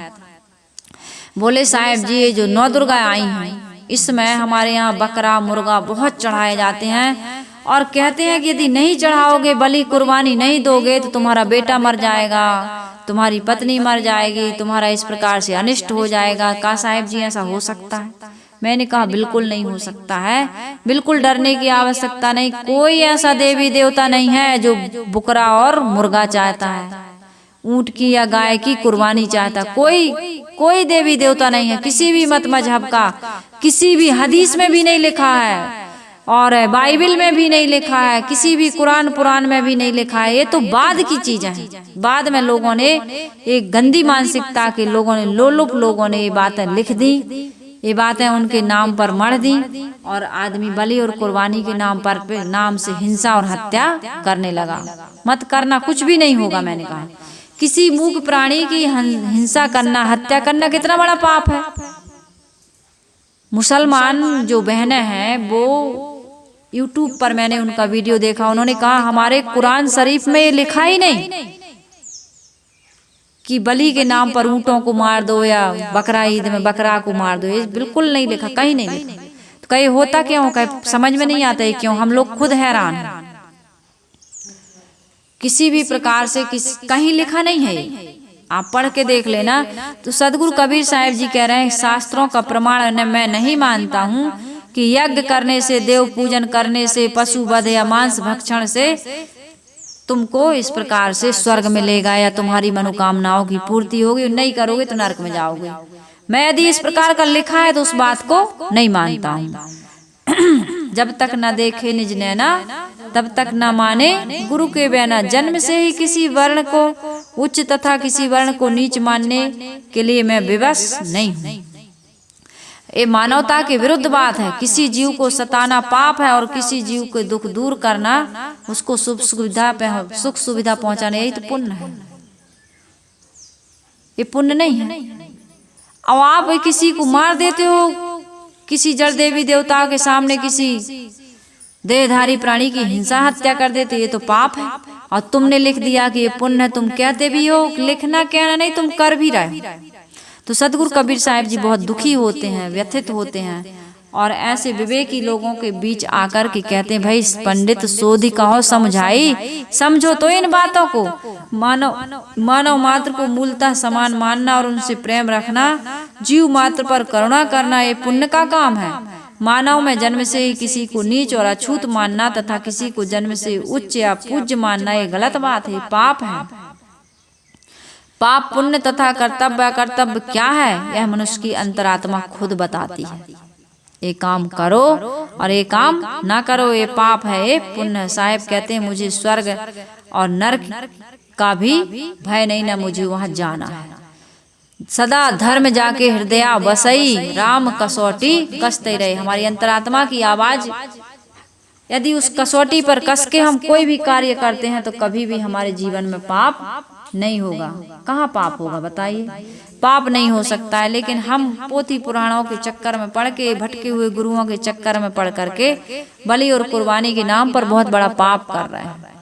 A: बोले साहब जी ये जो 9 दुर्गा आई हैं, इसमें हमारे यहाँ बकरा मुर्गा बहुत चढ़ाए जाते हैं और कहते हैं कि यदि नहीं चढ़ाओगे, बलि कुर्बानी नहीं दोगे तो तुम्हारा बेटा मर जाएगा, तुम्हारी पत्नी मर जाएगी, तुम्हारा इस प्रकार से अनिष्ट हो जाएगा। कहा साहिब जी ऐसा हो सकता है? मैंने कहा बिल्कुल नहीं हो सकता है, बिल्कुल डरने की आवश्यकता नहीं। कोई ऐसा देवी देवता नहीं है जो बकरा और मुर्गा चाहता है, ऊंट की या गाय की कुर्बानी चाहता। कोई देवी देवता नहीं है, किसी भी मत मजहब का, किसी भी हदीस में भी नहीं लिखा है और बाइबल में भी नहीं लिखा है, किसी भी कुरान पुराण में भी नहीं लिखा है। ये तो बाद की चीजें हैं। बाद में लोगों ने, एक गंदी मानसिकता के लोगों ने, लोलुप लोगों ने ये बातें लिख दी, ये बातें उनके नाम पर मढ़ दी और आदमी बलि और कुर्बानी के नाम से हिंसा और हत्या करने लगा। मत करना, कुछ भी नहीं होगा। मैंने कहा किसी मूक प्राणी की हिंसा करना, हत्या करना कितना बड़ा पाप है। मुसलमान जो बहनें हैं वो YouTube पर मैंने उनका वीडियो देखा, उन्होंने कहा हमारे कुरान शरीफ में ये लिखा ही नहीं कि बलि के नाम पर ऊँटों को मार दो या बकरा ईद में बकरा को मार दो, ये बिल्कुल नहीं लिखा, कहीं नहीं लिखा। तो कहीं होता क्यों, कहीं समझ में नहीं आता है क्यों, हम लोग खुद हैरान हैं। किसी भी प्रकार से कहीं लिखा नहीं है, आप पढ़ के देख लेना। तो सदगुरु कबीर साहिब जी कह रहे हैं, शास्त्रों का प्रमाण मैं नहीं मानता हूँ कि यज्ञ करने से, देव पूजन करने से, पशु वध या मांस भक्षण से तुमको इस प्रकार से स्वर्ग मिलेगा या तुम्हारी मनोकामनाओं की पूर्ति होगी। नहीं करोगे तो नरक में जाओगे। मैं यदि इस प्रकार का लिखा है तो उस बात को नहीं मानता हूँ। जब तक न देखे निज नैना तब तक न माने गुरु के बयाना। जन्म से ही किसी वर्ण को उच्च तथा किसी वर्ण को नीच मानने के लिए मैं विवश नहीं हूँ। ये मानवता के विरुद्ध बात है। किसी जीव को सताना पाप है और किसी जीव के दुख दूर करना, उसको सुख सुविधा पहुंचाना, यही तो पुण्य है। ये पुण्य नहीं है। अब आप किसी को मार देते हो, किसी जड़ देवी देवताओं के सामने किसी देहधारी प्राणी की हिंसा हत्या कर देते, ये तो पाप है। और तुमने लिख दिया कि ये पुण्य है। तुम कहते भी हो, लिखना कहना नहीं, तुम कर भी रहे हो। तो सदगुरु कबीर साहिब जी बहुत दुखी होते हैं, व्यथित होते हैं और ऐसे विवेकी लोगों के बीच आकर के कहते हैं, भाई पंडित सोधी कहो समझाई, समझो तो इन बातों को। मानव मात्र को मूलतः समान मानना और उनसे प्रेम रखना, जीव मात्र पर करुणा करना, ये पुण्य का काम है। मानव में जन्म से ही किसी को नीच और अछूत मानना तथा किसी को जन्म से उच्च या पूज्य मानना, ये गलत बात है, पाप है। पाप पुण्य तथा कर्तव्य अकर्तव्य क्या है, यह मनुष्य की अंतरात्मा खुद बताती है। ये काम करो और ये काम ना करो, ये पाप है, ये पुण्य है। साहिब कहते हैं, मुझे स्वर्ग और नरक का भी भय नहीं, ना मुझे वहां जाना है। सदा धर्म जाके हृदय बसई, राम कसौटी कसते रहे। हमारी अंतरात्मा की आवाज यदि उस कसौटी पर कस के हम कोई भी कार्य करते हैं तो कभी भी हमारे जीवन में पाप नहीं होगा। कहाँ पाप होगा बताइए, पाप नहीं हो सकता है। लेकिन हम पोथी पुराणों के चक्कर में पढ़ के, भटके हुए गुरुओं के चक्कर में पढ़ करके बलि और कुर्बानी के नाम पर बहुत बड़ा पाप कर रहे हैं।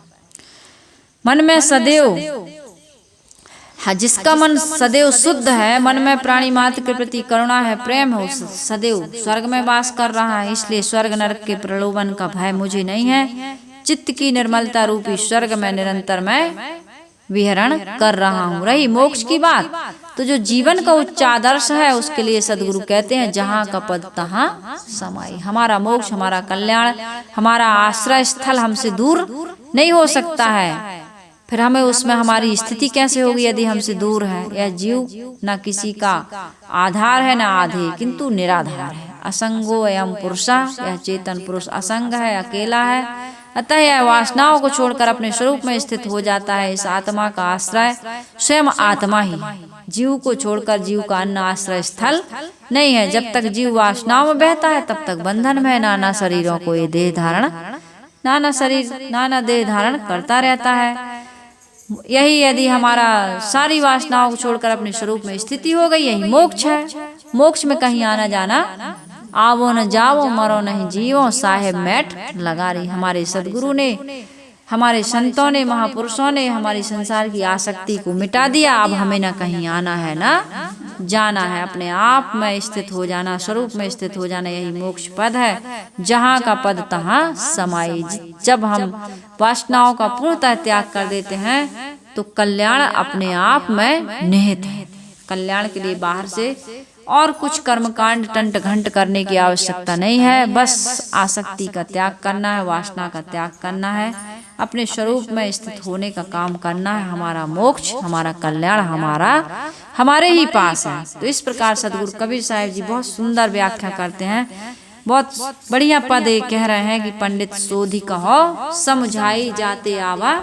A: मन में सदैव, हाँ, जिसका मन सदैव शुद्ध है, मन में प्राणी मात्र के प्रति करुणा है, प्रेम है, सदैव स्वर्ग में वास कर रहा है। इसलिए स्वर्ग नरक के प्रलोभन का भय मुझे नहीं है। चित्त की निर्मलता रूपी स्वर्ग में निरंतर मैं विहरण कर रहा हूँ। रही मोक्ष की बात, तो जो जीवन का उच्च आदर्श है उसके लिए सदगुरु कहते हैं, जहाँ का पद तहाँ समाई। हमारा मोक्ष, हमारा कल्याण, हमारा आश्रय स्थल हमसे दूर नहीं हो सकता है। फिर हमें उसमें हमारी स्थिति कैसे होगी यदि हमसे दूर है। यह जीव न किसी का आधार है न आधे, किंतु निराधार है। असंगो एवं पुरुषा, यह चेतन पुरुष असंग है, अकेला है। अतः यह वासनाओं को छोड़कर अपने स्वरूप में स्थित हो जाता है। इस आत्मा का आश्रय स्वयं आत्मा ही है। जीव को छोड़कर जीव का अन्य आश्रय स्थल नहीं है। जब तक जीव वासनाओं में बहता है तब तक बंधन में नाना शरीरों को ये देह धारण, नाना शरीर नाना देह धारण करता रहता है। यही यदि हमारा सारी वासनाओं को छोड़कर अपने स्वरूप में स्थिति हो गई, यही मोक्ष है। मोक्ष में कहीं आना जाना, आवो न जावो, मरो नहीं जीवो, साहेब मैट लगा रही। हमारे सदगुरु ने, हमारे संतों ने, महापुरुषों ने हमारी संसार की आसक्ति को मिटा दिया। अब हमें न कहीं आना है ना जाना है, अपने आप में स्थित हो जाना, स्वरूप में स्थित हो जाना, यही मोक्ष पद है। जहाँ का पद तहाँ समाई। जब हम वासनाओं का पूर्णतः त्याग कर देते हैं तो कल्याण अपने आप में निहित है। कल्याण के लिए बाहर से और कुछ कर्मकांड टंट घंट करने की आवश्यकता नहीं है। बस आसक्ति का त्याग करना है, वासना का त्याग करना है, अपने स्वरूप में स्थित होने का काम करना है। हमारा मोक्ष, हमारा कल्याण हमारे ही पास है। तो इस प्रकार सदगुरु कबीर साहिब जी बहुत सुंदर व्याख्या करते हैं। बहुत बढ़िया पद कह रहे हैं कि पंडित सोधी कहो समझाई, जाते आवा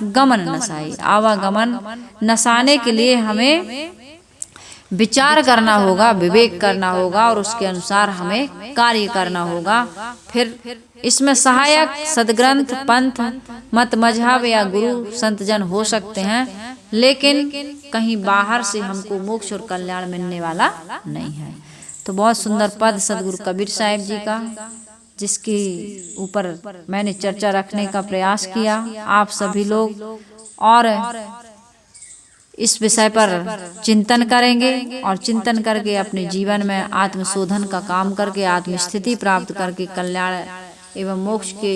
A: गमन नसाई। आवागमन नसाने के लिए हमें विचार करना होगा, विवेक करना होगा और उसके अनुसार हमें कार्य करना होगा। फिर इसमें सहायक सदग्रंथ, पंथ, मत, मजहब या गुरु संतजन हो सकते हैं, लेकिन कहीं बाहर से हमको मोक्ष और कल्याण मिलने वाला नहीं है। तो बहुत सुंदर पद सदगुरु कबीर साहिब जी का, जिसके ऊपर मैंने चर्चा रखने का प्रयास किया। आप सभी लोग और इस विषय पर चिंतन करेंगे और चिंतन करके अपने जीवन में आत्मशोधन का काम करके आत्मस्थिति प्राप्त करके कल्याण एवं मोक्ष के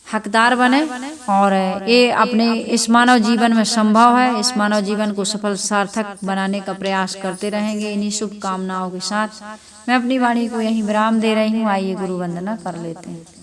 A: हकदार बने। और ये अपने इस मानव जीवन में संभव है। इस मानव जीवन को सफल सार्थक बनाने का प्रयास करते रहेंगे। इन्हीं शुभकामनाओं के साथ मैं अपनी वाणी को यहीं विराम दे रही हूँ। आइए गुरु वंदना कर लेते हैं।